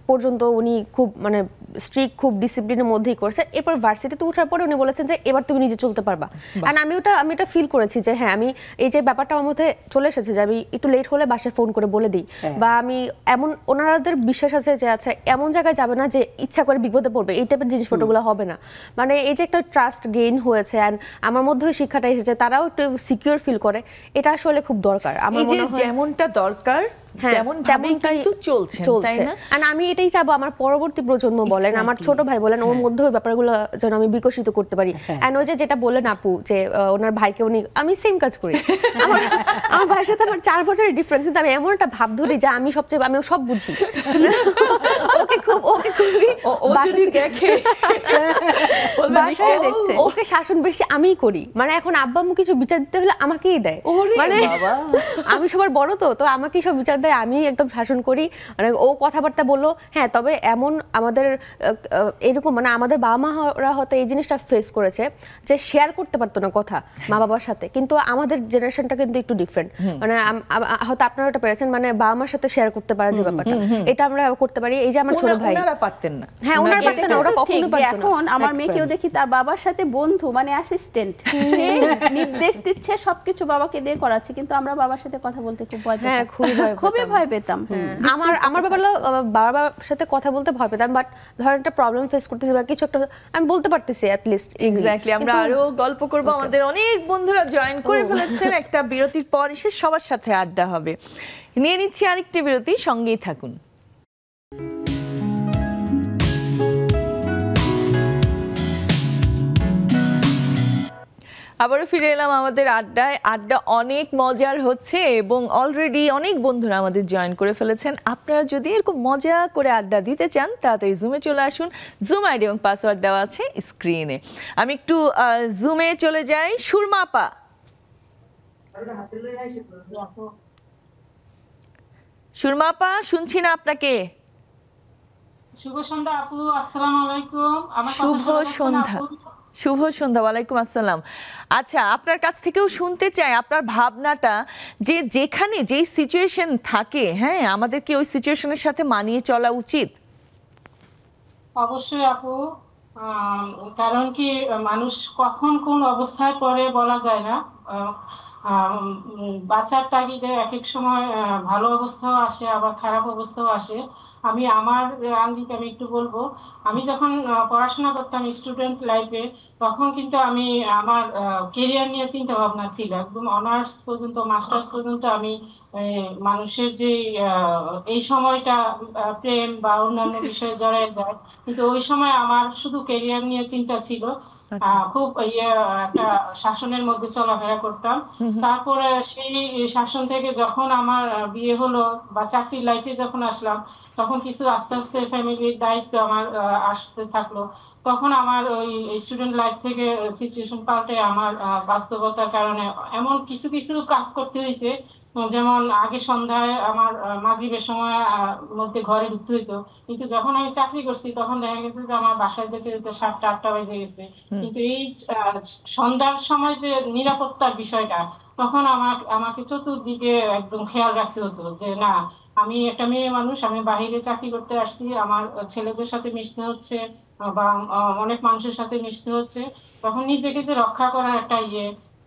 পর্যন্ত উনি খুব মানে স্ট্রিক্ট, খুব ডিসিপ্লিনের মধ্যেই করেছে। এরপর ভার্সিটিতে ওঠার পরে উনি বলেছেন যে এবার তুমি নিজে চলতে পারবা। আর আমি এটা ফিল করেছি যে হ্যাঁ, আমি এই যে ব্যাপারটা আমার মধ্যে চলে এসেছে যে আমি একটু লেট হলে বাসায় ফোন করে বলে দিই, বা আমি এমন, ওনাদের বিশ্বাস আছে যে আচ্ছা এমন জায়গায় যাবে না যে ইচ্ছা করে বিপদে পড়বে, এই টাইপের জিনিসপত্রগুলো হবে না। মানে এই যে একটা ট্রাস্ট গেইন হয়েছে, অ্যান্ড আমার মধ্যে ওই শিক্ষাটা এসেছে, তারাও একটু সিকিউর ফিল করে, এটা আসলে খুব দরকার। আমার মনে হয় যেমনটা দরকার তেমনই কিন্তু চলছে, তাই না? আর আমি এটাই চাইবো আমার পরবর্তী প্রজন্ম বলেন, আমার ছোট ভাই বলেন, ওর মধ্যে ওই ব্যাপারগুলো যেন আমি বিকশিত করতে পারি। এন্ড ওই যেটা বললেন আপু যে ওনার ভাইকে উনি, আমি সেম কাজ করি। আমার ভাইয়ের সাথে আমার 4 বছরের ডিফারেন্স, কিন্তু আমি এমন একটা ভাব ধরি যে আমি সব বুঝি। ওকে শাসন বেশি আমিই করি, মানে এখন আব্বা আম্মু কিছু বিচার দিতে হলে আমাকেই দেয়, মানে আমি সবার বড় তো আমাকেই সব বিচার দেয়, আমি একদম শাসন করি। মানে ও কথাবার্তা বললো, হ্যাঁ তবে এমন আমাদের এরকম, মানে আমাদের বাবা মারা হয়তো এই জিনিসটা ফেস করেছে যে শেয়ার করতে পারতো না কথা মা বাবার সাথে, কিন্তু আমাদের জেনারেশনটা কিন্তু একটু ডিফারেন্ট, মানে হয়তো আপনারা ওটা পেরেছেন, মানে বাবা মার সাথে শেয়ার করতে পারার যে ব্যাপারটা, এটা আমরা করতে পারি। এই যে আমার ছোট ভাই, ওনারা পারতেন না, হ্যাঁ ওনারা পারতেন না, ওরা কখনো পারতো না। এখন আমার মেয়েকেও দেখি তার বাবার সাথে বন্ধু, মানে অ্যাসিস্ট্যান্ট, সে নির্দেশ দিচ্ছে, সবকিছু বাবাকে দিয়ে করাচ্ছে, কিন্তু আমরা বাবার সাথে কথা বলতে খুব ভয় পেতাম, খুবই ভয় পেতাম। আমার ব্যাপার হলো বাবার সাথে কথা বলতে ভয় পেতাম, বাট ধরেন একটা প্রবলেম ফেস করতেছি বা কিছু একটা আমি বলতে পারতেছি অ্যাট লিস্ট। এক্স্যাক্টলি, আমরা আরো গল্প করব, আমাদের অনেক বন্ধুরা জয়েন করে ফেলেছেন। একটা বিরতির পর এসে সবার সাথে আড্ডা হবে। নিয়ে নিচ্ছি আরেকটি বিরতি, সঙ্গেই থাকুন। আবারও ফিরে এলাম আমাদের আড্ডায়। আড্ডা অনেক মজার হচ্ছে এবং অলরেডি অনেক বন্ধুরা আমাদের জয়েন করে ফেলেছেন। আপনারা যদি এরকম মজা করে আড্ডা দিতে চান তাড়াতাড়ি জুমে চলে আসুন। জুম আইডি এবং পাসওয়ার্ড দেওয়া আছে স্ক্রিনে। আমি একটু জুমে চলে যাই। সুরমা আপা, সুরমা আপা শুনছি না আপনাকে। শুভ সন্ধ্যা আপু, আসসালামু আলাইকুম। আমার কথা শুভ শোনা যাচ্ছে না সন্ধ্যা। আপু? শুভ সন্ধ্যা, ওয়ালাইকুম আসসালাম। আচ্ছা, আপনার কাছ থেকেও শুনতে চাই আপনার ভাবনাটা, যে যেখানে যেই সিচুয়েশন থাকে, হ্যাঁ, আমাদের কি ওই সিচুয়েশনের সাথে মানিয়ে চলা উচিত? অবশ্যই আপু, কারণ কি মানুষ কখন কোন অবস্থায় পড়ে বলা যায় না। বাঁচার তাগিদে এক এক সময় ভালো অবস্থাও আসে, আবার খারাপ অবস্থাও আসে। আমি আমার আঙ্গিক আমি একটু বলবো। আমি যখন পড়াশোনা করতাম স্টুডেন্ট লাইফে, তখন কিন্তু আমি আমার কেরিয়ার নিয়ে চিন্তা ভাবনা ছিল। একদম অনার্স পর্যন্ত, মাস্টার্স পর্যন্ত আমি মানুষের যে এই সময়টা প্রেম বা অন্যান্য বিষয়ে জড়ায় যায়, কিন্তু ওই সময় আমার শুধু কেরিয়ার নিয়ে চিন্তা ছিল। খুব একটা শাসনের মধ্যে চলাফেরা করতাম। তারপরে সেই শাসন থেকে যখন আমার বিয়ে হলো বা চাকরির লাইফে যখন আসলাম, তখন কিছু আস্তে আস্তে ফ্যামিলির দায়িত্ব আমার আসতে থাকলো। তখন আমার ওই স্টুডেন্ট লাইফ থেকে সিচুয়েশন পাল্টে আমার বাস্তবতার কারণে এমন কিছু কিছু কাজ করতে হয়েছে। যেমন আগে সন্ধ্যায় আমার মাগরিবের সময় মধ্যে ঘরে ঢুকতে হইতো, কিন্তু যখন আমি চাকরি করছি তখন দেখা গেছে যে আমার বাসায় যেতে যেতে 7টা-8টা বেজে গেছে। কিন্তু এই সন্ধ্যার সময় যে নিরাপত্তার বিষয়টা, তখন আমাকে চতুর্দিকে একদম খেয়াল রাখতে হতো যে না, আমি একটা মেয়ে মানুষ, আমি বাহিরে চাকরি করতে আসছি, আমার ছেলেদের সাথে মিশতে হচ্ছে বা অনেক মানুষের সাথে মিশতে হচ্ছে। তখন নিজেকে যে রক্ষা করার একটা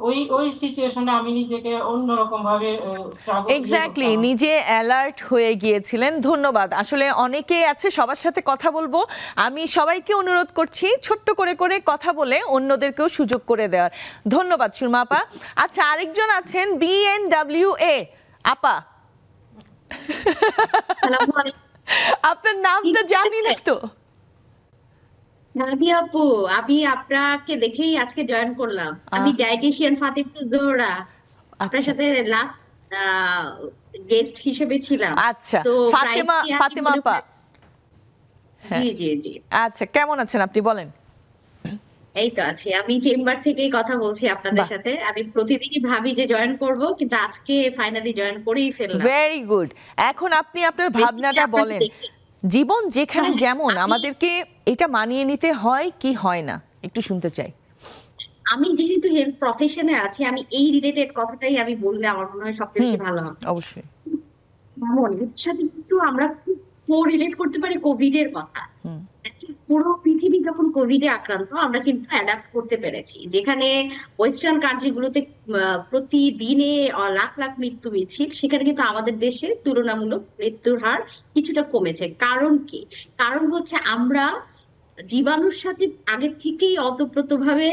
ওই ওই সিচুয়েশনে আমি নিজেকে অন্যরকম ভাবে এক্স্যাক্টলি, নিজে অ্যালার্ট হয়ে গিয়েছিলেন। ধন্যবাদ। আসলে অনেকে আছে, সবার সাথে কথা বলবো, আমি সবাইকে অনুরোধ করছি ছোট্ট করে করে কথা বলে অন্যদেরকেও সুযোগ করে দেওয়ার। ধন্যবাদ সুরমা আপা। আচ্ছা, আরেকজন আছেন BNWA আপা। আপনার নামটা জানি না তো। নাদিয়া আপু, আমি আপনাকে দেখেই আজকে জয়েন করলাম। আমি ডায়েটিশিয়ান ফাতিমা জোহরা, আপনার সাথে লাস্ট গেস্ট হিসেবে ছিলাম। আচ্ছা, তো ফাতিমা আপা। জি জি জি। আচ্ছা, কেমন আছেন আপনি, বলেন? এই তো আছি, আমি চেম্বার থেকেই কথা বলছি আপনাদের সাথে। আমি প্রতিদিনই ভাবি যে জয়েন করব, কিন্তু আজকে ফাইনালি জয়েন করেই ফেললাম। Very good. এখন আপনি আপনার ভাবনাটা বলেন। জীবন যেখানে যেমন, আমাদেরকে এটা মানিয়ে নিতে হয় কি হয় না, একটু শুনতে চাই। আমি যেহেতু হেলথ প্রফেশনে আছি, আমি এই রিলেটেড কথাটাই আমি বললে আমার মনে হয় সবচেয়ে বেশি ভালো হবে। অবশ্যই। এর সাথে কিন্তু আমরা খুব রিলেট করতে পারি কোভিড এর কথা। পুরো পৃথিবী যখন কোভিডে আক্রান্ত, আমরা কিন্তু অ্যাডাপ্ট করতে পেরেছি। যেখানে ওয়েস্টার্ন কান্ট্রি গুলোতে প্রতিদিনে লাখ লাখ মৃত্যু মিছিল, সেখানে কিন্তু আমাদের দেশে তুলনামূলক মৃত্যুর হার কিছুটা কমেছে। কারণ কি? কারণ হচ্ছে আমরা জীবাণুর সাথে আগে থেকেই অতপ্রতভাবে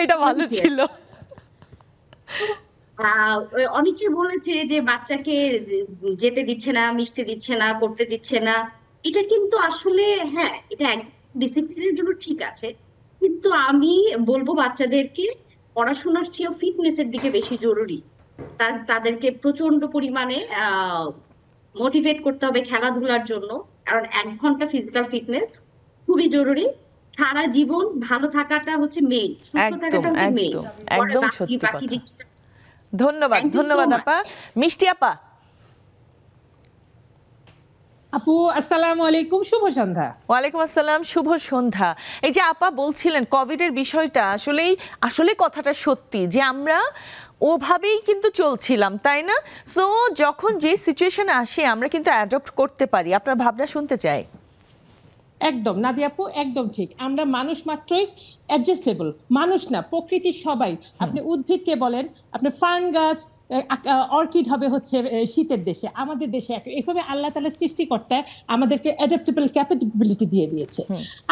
এটা ভালো ছিল। অনেকে বলেছে যে বাচ্চাকে যেতে দিচ্ছে না, মিশতে দিচ্ছে না, করতে দিচ্ছে না। এটা কিন্তু আসলে হ্যাঁ, এটা ডিসিপ্লিনের জন্য ঠিক আছে, কিন্তু আমি বলবো বাচ্চাদেরকে পড়াশোনার চেয়েও ফিটনেসের দিকে বেশি জরুরি। তাদেরকে প্রচন্ড পরিমাণে মোটিভেট করতে হবে খেলাধুলার জন্য, কারণ 1 ঘন্টা ফিজিক্যাল ফিটনেস খুবই জরুরি। সারা জীবন ভালো থাকাটা হচ্ছে মেইন, সুস্থ থাকাটা হচ্ছে মেইন। একদম সত্যি কথা। ধন্যবাদ, ধন্যবাদ আপা। মিষ্টি আপা। আপু আসসালামু আলাইকুম, শুভ সন্ধ্যা। ওয়ালাইকুম আসসালাম, শুভ সন্ধ্যা। এই যে আপা বলছিলেন কোভিডের বিষয়টা, আসলে কথাটা সত্যি যে আমরা ওভাবেই কিন্তু চলছিলাম, তাই না? সো যখন যে সিচুয়েশনে আসে আমরা কিন্তু অ্যাডপ্ট করতে পারি। আপনার ভাবনা শুনতে চাই। একদম নাদিয়া আপু, একদম ঠিক। আমরা মানুষ মাত্রই অ্যাডজাস্টেবল, মানুষ না প্রকৃতির সবাই। আপনি উদ্ভিদকে বলেন, আপনি ফাঙ্গাস, অর্কিড হবে হচ্ছে শীতের দেশে, আমাদের দেশে এইভাবে আল্লাহ তাআলা সৃষ্টিকর্তা আমাদেরকে অ্যাডাপ্টেবল ক্যাপাবিলিটি দিয়ে দিয়েছে।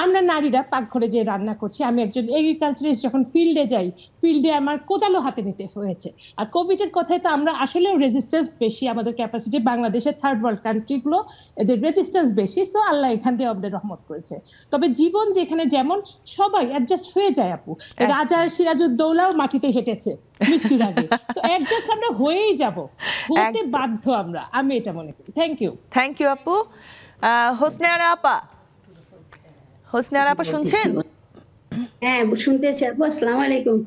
আমরা নারীরা পাকঘরে যে রান্না করছি, আমি একজন এগ্রিকালচারিস্ট, যখন ফিল্ডে যাই, ফিল্ডে আমার কোদালও হাতে নিতে হয়েছে। আর কোভিডের কথায় তো আমরা আসলেও রেজিস্ট্যান্স বেশি, আমাদের ক্যাপাসিটি বাংলাদেশের থার্ড ওয়ার্ল্ড কান্ট্রিগুলো এদের রেজিস্ট্যান্স বেশি, সো আল্লাহ এখান দিয়ে আমাদের রহমত করেছে। তবে জীবন যেখানে যেমন সবাই অ্যাডজাস্ট হয়ে যায় আপু। রাজার সিরাজউদ্দৌলাও মাটিতে হেঁটেছে মৃত্যুর আগে, তো অ্যাডজাস্ট আমরা হয়েই যাব, হতে বাধ্য আমরা, আমি এটা মনে করি। থ্যাংক ইউ আপু। হোসনে আরা আপা শুনছেন? হ্যাঁ শুনতেছি আপু, আসসালামু আলাইকুম।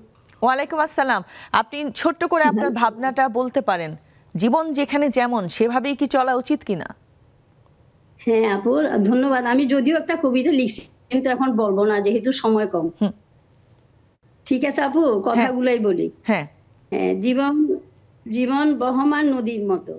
ওয়ালাইকুম আসসালাম। আপনি ছোট্ট করে আপনার ভাবনাটা বলতে পারেন, জীবন যেখানে যেমন সেভাবেই কি চলা উচিত কিনা? হ্যাঁ আপু ধন্যবাদ। আমি যদিও একটা কবিতা লিখছি কিন্তু এখন বলবো না যেহেতু সময় কম। ঠিক আছে আপু, কথাগুলোই বলি। হ্যাঁ, জীবন বহমান নদীর মতো,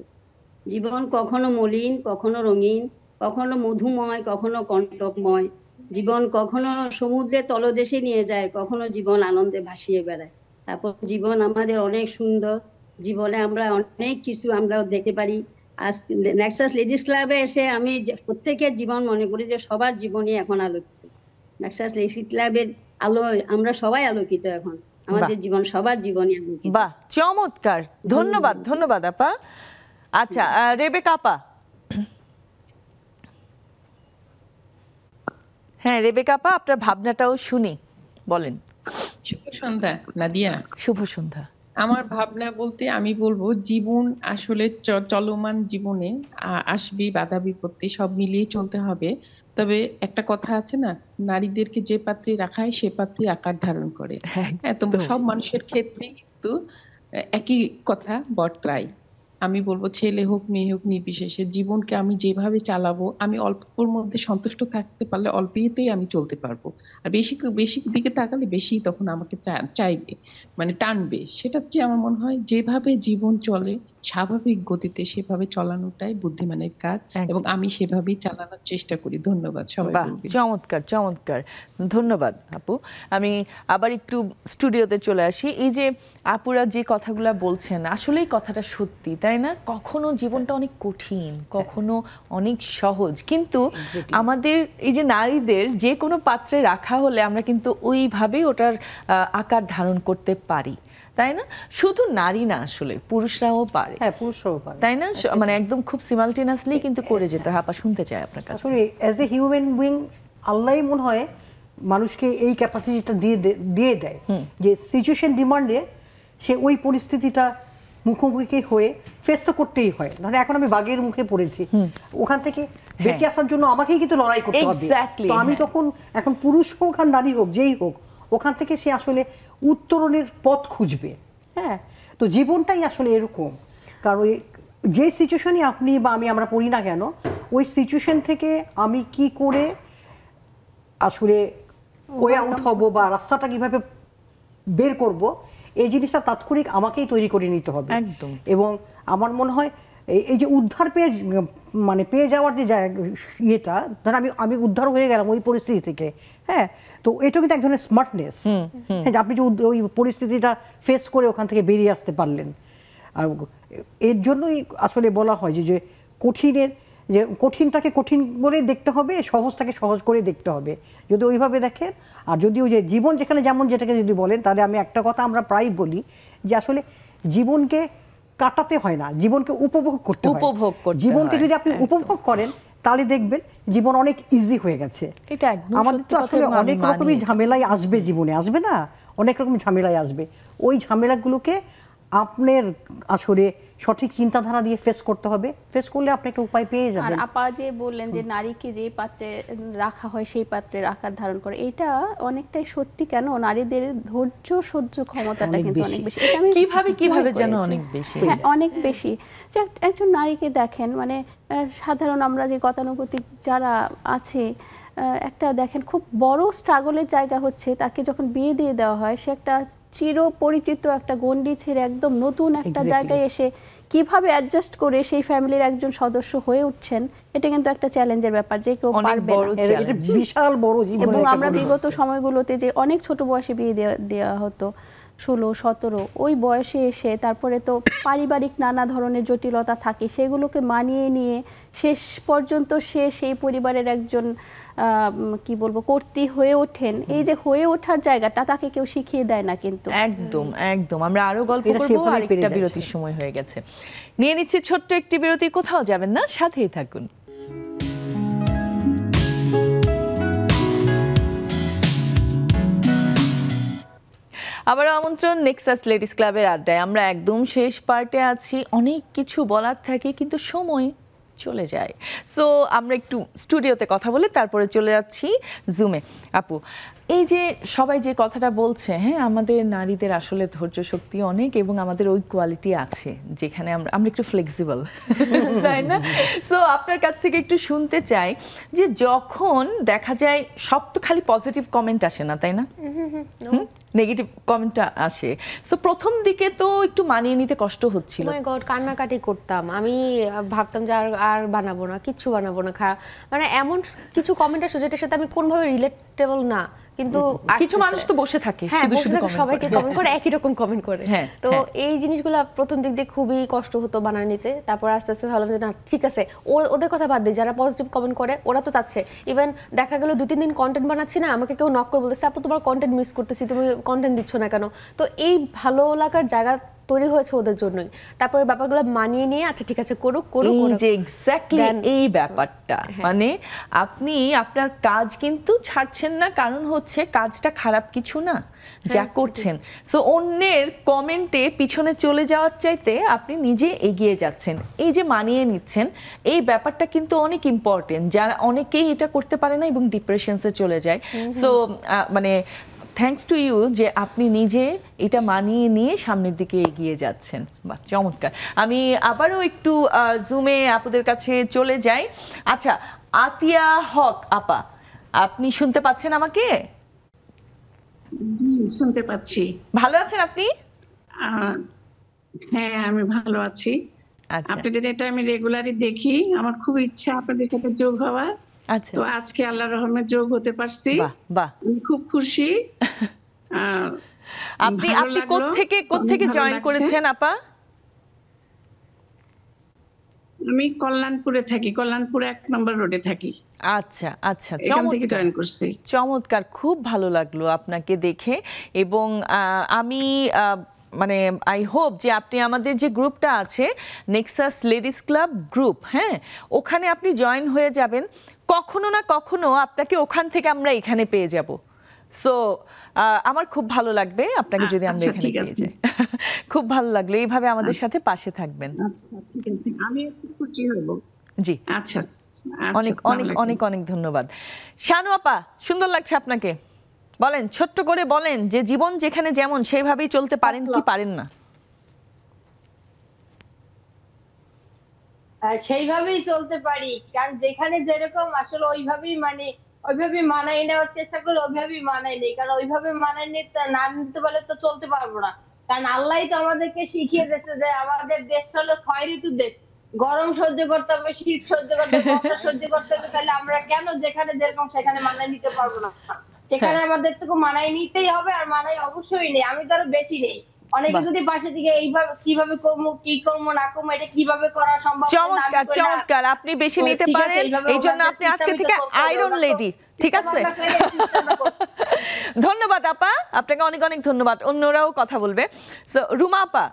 জীবন কখনো মলিন, কখনো রঙিন, কখনো মধুময়, কখনো কণ্টকময়। জীবন কখনো সমুদ্রের তলদেশে নিয়ে যায়, কখনো জীবন আনন্দে ভাসিয়ে বেড়ায়। তারপর জীবন আমাদের অনেক সুন্দর, জীবনে আমরা অনেক কিছু আমরা দেখতে পারি। আজ নেক্সাস লেডিস ক্লাবে এসে আমি প্রত্যেকের জীবন মনে করি যে সবার জীবনই এখন আলোকিত। নেক্সাস লেডিস ক্লাবের আলো আমরা সবাই আলোকিত এখন, আমাদের জীবন সবার জীবনই আলোকিত। বাহ, চমৎকার, ধন্যবাদ আপা। আচ্ছা, রেবেকা আপা। হ্যাঁ রেবেকা আপা, আপনার ভাবনাটাও শুনি, বলেন। শুভ সন্ধ্যা নাদিয়া। শুভ সন্ধ্যা। আমার ভাবনা বলতে আমি বলবো জীবন আসলে চলমান জীবনে আসবে বাধা বিপত্তি, সব মিলিয়ে চলতে হবে। তবে একটা কথা আছে না, নারীদেরকে যে পাত্রে রাখা হয় সে পাত্রে আকার ধারণ করে। তো সব মানুষের ক্ষেত্রে কিন্তু একই কথা বর্তায়। আমি বলবো ছেলে হোক মেয়ে হোক নির্বিশেষে জীবনকে আমি যেভাবে চালাবো, আমি অল্পর মধ্যে সন্তুষ্ট থাকতে পারলে অল্পেতেই আমি চলতে পারবো। আর বেশি দিকে তাকালে বেশি তখন আমাকে চাইবে, মানে টানবে। সেটা হচ্ছে আমার মনে হয় যেভাবে জীবন চলে স্বাভাবিক গতিতে সেভাবে চালানোটাই বুদ্ধিমানের কাজ, এবং আমি সেভাবেই চালানোর চেষ্টা করি। ধন্যবাদ সবাই। চমৎকার, ধন্যবাদ আপু। আমি আবার একটু স্টুডিওতে চলে আসি। এই যে আপুরা যে কথাগুলো বলছেন, আসলেই কথাটা সত্যি, তাই না? কখনো জীবনটা অনেক কঠিন, কখনো অনেক সহজ, কিন্তু আমাদের এই যে নারীদের যে কোনো পাত্রে রাখা হলে আমরা কিন্তু ওইভাবেই ওটার আকার ধারণ করতে পারি, তাই না? শুধু নারী না, আসলে পুরুষরাও পারে। হ্যাঁ, পুরুষরাও পারে, তাই না? মানে একদম খুব সিমালটেনিয়াসলি কিন্তু করে যেতে হয়। আপা শুনতে চাই আপনার কাছে। আসলে অ্যাজ এ হিউম্যান বিং আল্লাহই মনে হয় মানুষকে এই ক্যাপাসিটিটা দিয়ে দেয় যে সিচুয়েশন ডিমান্ডে সে ওই পরিস্থিতিটা মুখোমুখি হয়ে ফেস তো করতেই হয়। ধরে এখন আমি বাঘের মুখে পড়েছি, ওখান থেকে বেঁচে আসার জন্য আমাকেই কিন্তু লড়াই করতে হবে। তো আমি তখন এখন পুরুষ হোক আর নারী হোক, যেই হোক, ওখান থেকে সে আসলে উত্তরণের পথ খুঁজবে। হ্যাঁ, তো জীবনটাই আসলে এরকম। কারণ যে সিচুয়েশনই আপনি বা আমরা পড়ি না কেন, ওই সিচুয়েশন থেকে আমি কি করে আসলে ওয়ে আউট হব বা রাস্তাটা কিভাবে বের করব, এই জিনিসটা তাৎক্ষণিক আমাকেই তৈরি করে নিতে হবে। এবং আমার মনে হয় এই যে উদ্ধার পেয়ে যাওয়ার যে ইয়েটা, ধর আমি উদ্ধার হয়ে গেলাম ওই পরিস্থিতি থেকে, হ্যাঁ, তো এটা কিন্তু এক ধরনের স্মার্টনেস। হ্যাঁ, আপনি যে ওই পরিস্থিতিটা ফেস করে ওখান থেকে বেরিয়ে আসতে পারলেন। আর এর জন্যই আসলে বলা হয় যে কঠিনটাকে কঠিন বলে দেখতে হবে, সহজটাকে সহজ করে দেখতে হবে, যদি ওইভাবে দেখেন। আর যদি ওই যে জীবন যেখানে যেমন যেটাকে যদি বলেন, তাহলে আমি একটা কথা আমরা প্রায় বলি যে আসলে জীবনকে কাটাতে হয় না, জীবনকে উপভোগ করতে হয়। জীবনকে যদি আপনি উপভোগ করেন তাহলে দেখবেন জীবন অনেক ইজি হয়ে গেছে। আমাদের তো আসলে অনেক রকমই ঝামেলাই আসবে জীবনে, আসবে না? অনেক রকম ঝামেলাই আসবে। ওই ঝামেলাগুলোকে আপনার আসলে সঠিক চিন্তাধারা দিয়ে ফেস করতে হবে। ফেস করলে আপনি একটা উপায় পেয়ে যাবেন। আর আপা যে বললেন যে নারীকে যে পাত্রে রাখা হয় সেই পাত্রের আকার ধারণ করে, এটা অনেকটাই সত্যি। কেন নারীদের ধৈর্য সহ্য ক্ষমতাটা কিন্তু অনেক বেশি। এটা আমি কিভাবে যেন অনেক বেশি। হ্যাঁ, অনেক বেশি। যে একজন নারীকে দেখেন, মানে সাধারণ আমরা যে গতানুগতিক যারা আছে, একটা দেখেন খুব বড় স্ট্রাগলের জায়গা হচ্ছে তাকে যখন বিয়ে দিয়ে দেওয়া হয়, সে একটা চির পরিচিত একটা গণ্ডি ছেড়ে একদম নতুন একটা জায়গায় এসে কিভাবে অ্যাডজাস্ট করে সেই ফ্যামিলির একজন সদস্য হয়ে উঠছেন, এটা কিন্তু একটা চ্যালেঞ্জের ব্যাপার, যে কেউ পারবে না। এটা বিশাল বড় জীবন। এবং আমরা বিগত সময়গুলোতে যে অনেক ছোট বয়সে বিয়ে দেওয়া হতো, 16-17 ওই বয়সে এসে তারপরে তো পারিবারিক নানা ধরনের জটিলতা থাকে, সেগুলোকে মানিয়ে নিয়ে শেষ পর্যন্ত সে সেই পরিবারের একজন কি বলবো কর্ত্রী হয়ে ওঠেন। এই যে হয়ে ওঠার জায়গাটা তাকে কেউ শিখিয়ে দেয় না কিন্তু। একদম একদম। আমরা আরো গল্প করব, আরেকটা বিরতির সময় হয়ে গেছে। নিয়ে নিচ্ছি ছোট্ট একটি বিরতি, কোথাও যাবেন না, সাথেই থাকুন। আবার আমন্ত্রণ নেক্সাস লেডিস ক্লাবের আড্ডায়। আমরা একদম শেষ পার্টে আছি, অনেক কিছু বলার থাকে কিন্তু সময় চলে যায়। সো আমরা একটু স্টুডিওতে কথা বলে তারপরে চলে যাচ্ছি জুমে। আপু, এই যে সবাই যে কথাটা বলছে, হ্যাঁ আমাদের নারীদের আসলে ধৈর্য শক্তি অনেক এবং আমাদের ওই কোয়ালিটি আছে যেখানে আমরা একটু ফ্লেক্সিবল, তাই না? সো আপনার কাছ থেকে একটু শুনতে চাই যে যখন দেখা যায় সব তো খালি পজিটিভ কমেন্ট আসে না, তাই না? নেগেটিভ কমেন্টটা আসে। সো প্রথম দিকে তো একটু মানিয়ে নিতে কষ্ট হচ্ছিল। মাই গড, কান্নাকাটি করতাম। আমি ভাবতাম যে আর বানাবো না, কিচ্ছু বানাবো না। মানে এমন কিছু কমেন্ট আসে যেটার সাথে আমি কোনোভাবে রিলেটেবল না, কিন্তু কিছু মানুষ তো বসে থাকে শুধু শুধু সবাইকে কমেন্ট করে, একই রকম কমেন্ট করে। তো এই জিনিসগুলো প্রথম দিক দিয়ে খুবই কষ্ট হতো বানায় নিতে। তারপর আস্তে আস্তে ভালো যে না ঠিক আছে, ওদের কথা বাদ দিই, যারা পজিটিভ কমেন্ট করে ওরা তো চাচ্ছে। ইভেন দেখা গেল 2-3 দিন কন্টেন্ট বানাচ্ছি না, আমাকে কেউ নক করে বলতেছে আপু তোমার কন্টেন্ট মিস করতেছি, তুমি কন্টেন্ট দিচ্ছ না কেন। তো এই ভালো লাগার জায়গা তৈরি হয়েছে ওদের জন্যই। তারপরে ব্যাপারগুলো মানিয়ে নিয়ে আচ্ছা ঠিক আছে করুক। যে এক্স্যাক্টলি এই ব্যাপারটা, মানে আপনি আপনার কাজ কিন্তু ছাড়ছেন না, কারণ হচ্ছে কাজটা খারাপ কিছু না যা করছেন। সো অন্যের কমেন্টে পিছনে চলে যাওয়ার চাইতে আপনি নিজে এগিয়ে যাচ্ছেন, এই যে মানিয়ে নিচ্ছেন, এই ব্যাপারটা কিন্তু অনেক ইম্পর্টেন্ট। যারা অনেকেই এটা করতে পারে না এবং ডিপ্রেশনসে চলে যায়। সো মানে থ্যাঙ্কস টু ইউ যে আপনি নিজে এটা মানিয়ে নিয়ে সামনের দিকে এগিয়ে যাচ্ছেন। বাহ, চমৎকার। আমি আবারও একটু জুমে আপুদের কাছে চলে যাই। আচ্ছা, আতিয়া হক আপা, আপনি শুনতে পাচ্ছেন আমাকে? জি, শুনতে পাচ্ছি। ভালো আছেন আপনি? হ্যাঁ, আমি ভালো আছি। আপনাদের এটা আমি রেগুলারই দেখি, আমার খুব ইচ্ছা আপনাদের সাথে যোগ হওয়ার। তো আজকে আল্লাহর রহমতে যোগ হতে পারছি, আমি খুব খুশি। আপনি কোত্থেকে জয়েন করেছেন আপা? আমি কল্যাণপুরে থাকি, কল্যাণপুরে 1 নম্বর রোডে থাকি। আচ্ছা আচ্ছা, চমৎকার। খুব ভালো লাগলো আপনাকে দেখে। এবং আমি মানে আই হোপ যে আপনি আমাদের যে গ্রুপটা আছে নেক্সাস লেডিস ক্লাব গ্রুপ, হ্যাঁ ওখানে আপনি জয়েন হয়ে যাবেন। কখনো না কখনো আপনাকে ওখান থেকে আমরা এখানে পেয়ে যাব। সো আমার খুব ভালো লাগবে আপনাকে যদি আমরা এখানে পেয়ে যাই। খুব ভালো লাগলো, এইভাবে আমাদের সাথে পাশে থাকবেন। আচ্ছা ঠিক আছে, আমি একটু খুশি হব। জি আচ্ছা, অনেক অনেক অনেক অনেক ধন্যবাদ। শানু আপা, সুন্দর লাগছে আপনাকে। বলেন, ছোট্ট করে বলেন যে জীবন যেখানে যেমন সেইভাবেই চলতে পারেন কি পারেন না? সেইভাবেই চলতে পারি, কারণ যেখানে যেরকম আসলে ওইভাবেই মানাই নেওয়ার চেষ্টা করি, ওইভাবেই মানাই নেই। কারণ ওইভাবে মানাই না নিতে পারলে তো চলতে পারবো না। কারণ আল্লাহই তো আমাদেরকে শিখিয়ে দিয়েছে যে আমাদের দেশ হলো 6 ঋতু দেশ, গরম সহ্য করতে হবে, শীত সহ্য করতে হবে, বর্ষা সহ্য করতে হবে। তাহলে আমরা কেন যেখানে যেরকম সেখানে মানাই নিতে পারবো না? সেখানে আমাদের তো মানাই নিতেই হবে, আর মানাই অবশ্যই নেই। আমি তো আরো বেশি নেই। অনেকে যদি পাশে থেকে এইভাবে কিভাবে করবো, কি করবো না করবো, এটা কিভাবে করা সম্ভব। চমৎকার চমৎকার, আপনি বেশি নিতে পারেন, এই জন্য আপনি আজকে থেকে আয়রন লেডি। ঠিক আছে, ধন্যবাদ আপা, আপনাকে অনেক অনেক ধন্যবাদ। অন্যরাও কথা বলবে। রুমা আপা,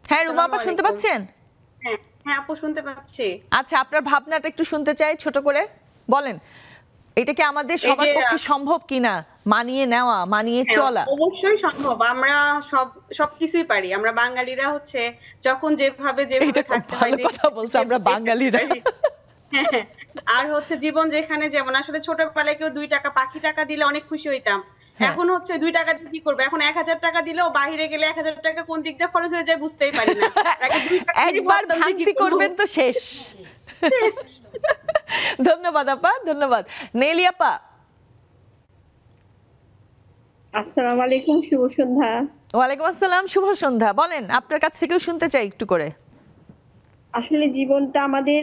হ্যাঁ রুমা আপা শুনতে পাচ্ছেন? হ্যাঁ আপু শুনতে পাচ্ছি। আচ্ছা, আপনার ভাবনাটা একটু শুনতে চাই, ছোট করে বলেন। এটা কি আমাদের সবার পক্ষে সম্ভব কিনা মানিয়ে নেওয়া, মানিয়ে চলা? অবশ্যই সম্ভব, আমরা সবকিছুই পারি। আমরা বাঙালিরা হচ্ছে যখন যেভাবে থাকতে হয়, কথা বলছো আমরা বাঙালিরা। হ্যাঁ, আর হচ্ছে জীবন যেখানে যেমন, আসলে ছোটবেলায় কেউ 2 টাকা পাখি টাকা দিলে অনেক খুশি হইতাম। এখন হচ্ছে 2 টাকা দিয়ে কি করবে, এখন 1000 টাকা দিলেও বাইরে গেলে 1000 টাকা কোন দিক দিয়ে খরচ হয়ে যায় বুঝতেই পারি না। একবার ভাঙতি করবেন তো শেষ। ধন্যবাদ আপা, ধন্যবাদ। নেলি আপা, আসসালামু আলাইকুম, শুভ সন্ধ্যা। ওয়ালাইকুম আসসালাম, শুভ সন্ধ্যা। বলেন, আপনার কাছ থেকেও শুনতে চাই একটু করে। আসলে জীবনটা আমাদের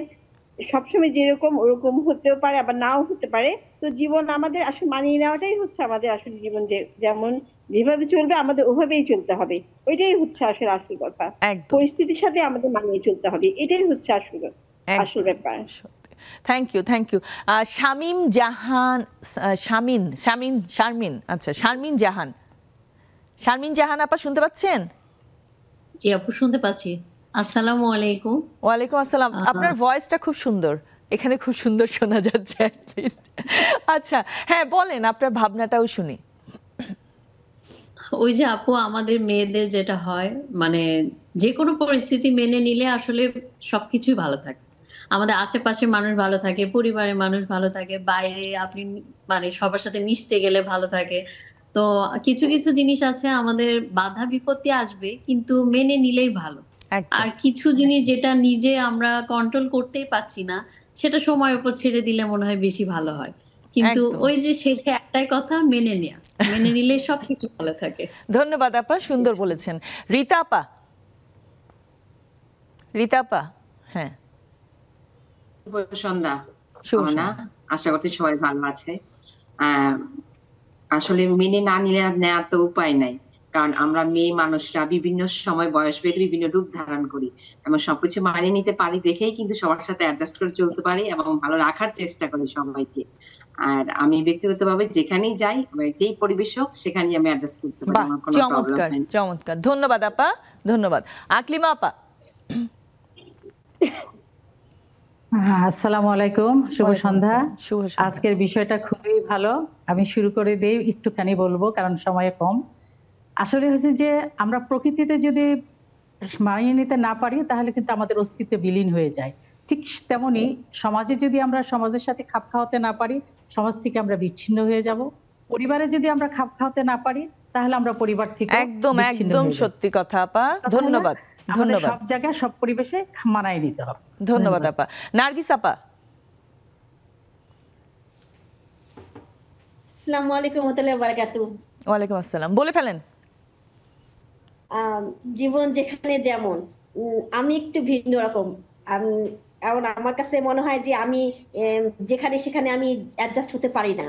সবসময় যেরকম ওরকম হতেও পারে, আবার নাও হতে পারে। তো জীবন আমাদের আসলে মানিয়ে নেওয়াটাই হচ্ছে আমাদের আসলে জীবন, যেমন যেভাবে চলবে আমাদের ওভাবেই চলতে হবে, ওইটাই হচ্ছে আসলে আসল কথা। পরিস্থিতির সাথে আমাদের মানিয়ে চলতে হবে, এটাই হচ্ছে আসল ব্যাপার। থ্যাংক ইউ শারমিন জাহান, আচ্ছা শারমিন জাহান আপা শুনতে পাচ্ছেন? জি আপু শুনতে পাচ্ছি। আসসালামু আলাইকুম। ওয়ালাইকুম আসসালাম। আপনার ভয়েসটা খুব সুন্দর, এখানে খুব সুন্দর শোনা যাচ্ছে অ্যাটলিস্ট। আচ্ছা হ্যাঁ বলেন, আপনার ভাবনাটাও শুনি। ওই যে আপু আমাদের মেয়েদের যেটা হয়, মানে যে কোনো পরিস্থিতি মেনে নিলে আসলে সবকিছুই ভালো থাকে। আমাদের আশেপাশে মানুষ ভালো থাকে, পরিবারের মানুষ ভালো থাকে, বাইরে আপনি মানে সবার সাথে মিশতে গেলে ভালো থাকে। তো কিছু কিছু জিনিস আছে আমাদের বাধা বিপত্তি আসবে, কিন্তু মেনে নিলেই ভালো। আর কিছু জিনিস যেটা নিজে আমরা কন্ট্রোল করতেই পারছি না, সেটা সময়ের উপর ছেড়ে দিলে মনে হয় বেশি ভালো হয়। কিন্তু ওই যে শেষে একটাই কথা, মেনে নেয়া, মেনে নিলে সবকিছু ভালো থাকে। ধন্যবাদ আপা, সুন্দর বলেছেন। রীতা আপা হ্যাঁ সন্ধ্যা, আশা করছি সবাই ভালো আছে। আসলে মেনে না নিলে আর নেওয়ার তো উপায় নাই, কারণ আমরা মেয়ে মানুষরা বিভিন্ন সময় বয়স ভেদে বিভিন্ন রূপ ধারণ করি এবং সবকিছু মানিয়ে নিতে পারি দেখেই কিন্তু সবার সাথে অ্যাডজাস্ট করে চলতে পারি এবং ভালো রাখার চেষ্টা করি সবাইকে। আর আমি ব্যক্তিগতভাবে যেখানেই যাই, যেই পরিবেশ হোক সেখানেই আমি অ্যাডজাস্ট করতে পারি, আমার কোনো প্রবলেম নেই। চমৎকার, ধন্যবাদ আপা, ধন্যবাদ। আকলিমা আপা। আসসালামু আলাইকুম, শুভ সন্ধ্যা। আজকের বিষয়টা খুবই ভালো, আমি শুরু করে দেই, একটুখানি বলবো কারণ সময় কম। আসলে হচ্ছে যে আমরা প্রকৃতিতে যদি মানিয়ে নিতে না পারি তাহলে কিন্তু আমাদের অস্তিত্ব বিলীন হয়ে যায়। ঠিক তেমনি সমাজে যদি আমরা সমাজের সাথে খাপ খাওয়াতে না পারি, সমাজ থেকে আমরা বিচ্ছিন্ন হয়ে যাব। পরিবারে যদি আমরা খাপ খাওয়াতে না পারি তাহলে আমরা পরিবার থেকে একদম সত্যি কথা আপা, ধন্যবাদ। সব জায়গায় সব পরিবেশে মানায় নিতে হবে। ধন্যবাদ আপা। নার্গিস আপা। আসসালামু আলাইকুম ওয়া রাহমাতুল্লাহি ওয়া বারাকাতুহু। ওয়ালাইকুম আসসালাম, বলে ফেলেন। জীবন যেখানে যেমন, আমি একটু ভিন্ন রকম। কারণ আমার কাছে মনে হয় যে আমি যেখানে সেখানে আমি অ্যাডজাস্ট হতে পারি না।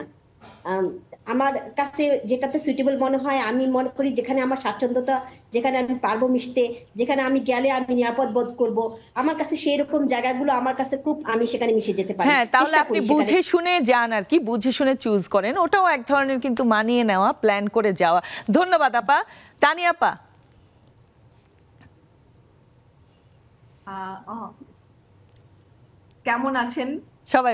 আমার কাছে যেটাতে সুইটেবল মনে হয়, আমি মনে করি যেখানে আমার স্বাচ্ছন্দ্যতা, যেখানে আমি পারবো মিশতে, যেখানে আমি গেলে আমি নিরাপদ বোধ করব, আমার কাছে সেই রকম জায়গাগুলো আমার কাছে খুব, আমি সেখানে মিশে যেতে পারি। হ্যাঁ, তাহলে আপনি বুঝে শুনে যান আর কি, বুঝে শুনে চুজ করেন, ওটাও এক ধরনের কিন্তু মানিয়ে নেওয়া, প্ল্যান করে যাওয়া। ধন্যবাদ আপা। তানিয়া আপা। কেমন আছেন সবাই?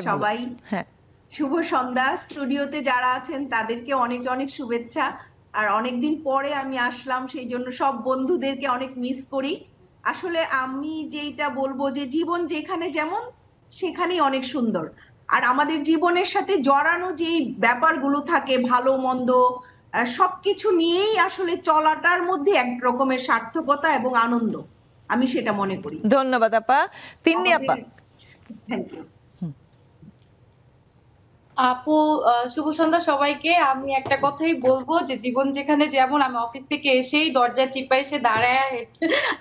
হ্যাঁ, শুভ সন্ধ্যা। স্টুডিওতে যারা আছেন তাদেরকে অনেক অনেক শুভেচ্ছা। আর অনেকদিন পরে আমি আসলাম, সেই জন্য সব বন্ধুদেরকে অনেক মিস করি। আসলে আমি যেটা বলবো যে জীবন যেখানে যেমন সেখানেই অনেক সুন্দর। আর আমাদের জীবনের সাথে জড়ানো যেই ব্যাপারগুলো থাকে, ভালো মন্দ সবকিছু নিয়েই আসলে চলাটার মধ্যে এক রকমের সার্থকতা এবং আনন্দ, আমি সেটা মনে করি। ধন্যবাদ আপা। তিন্নি আপা। থ্যাংক ইউ আপু। শুভ সন্ধ্যা সবাইকে। আমি একটা কথাই বলবো যে জীবন যেখানে যেমন, আমি অফিস থেকে এসেই দরজা চিপা এসে দাঁড়ায়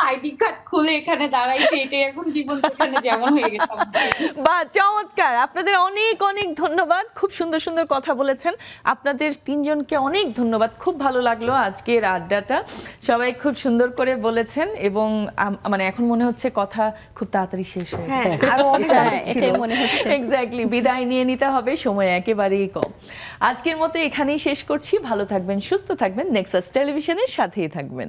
আইডি কার্ড খুলে এখানে দাঁড়াইছে, এটাই এখন জীবন যেখানে যেমন হয়ে গেছে। বাহ, চমৎকার। আপনাদের অনেক অনেক ধন্যবাদ, খুব সুন্দর সুন্দর কথা বলেছেন। আপনাদের তিনজনকে অনেক ধন্যবাদ, খুব ভালো লাগলো আজকের আড্ডাটা, সবাই খুব সুন্দর করে বলেছেন এবং মানে এখন মনে হচ্ছে কথা খুব তাড়াতাড়ি শেষ হয়ে গেছে। এক্স্যাক্টলি, বিদায় নিয়ে নিতে হবে, সময় একেবারেই কম। আজকের মতো এখানেই শেষ করছি। ভালো থাকবেন, সুস্থ থাকবেন, নেক্সাস টেলিভিশনের সাথেই থাকবেন।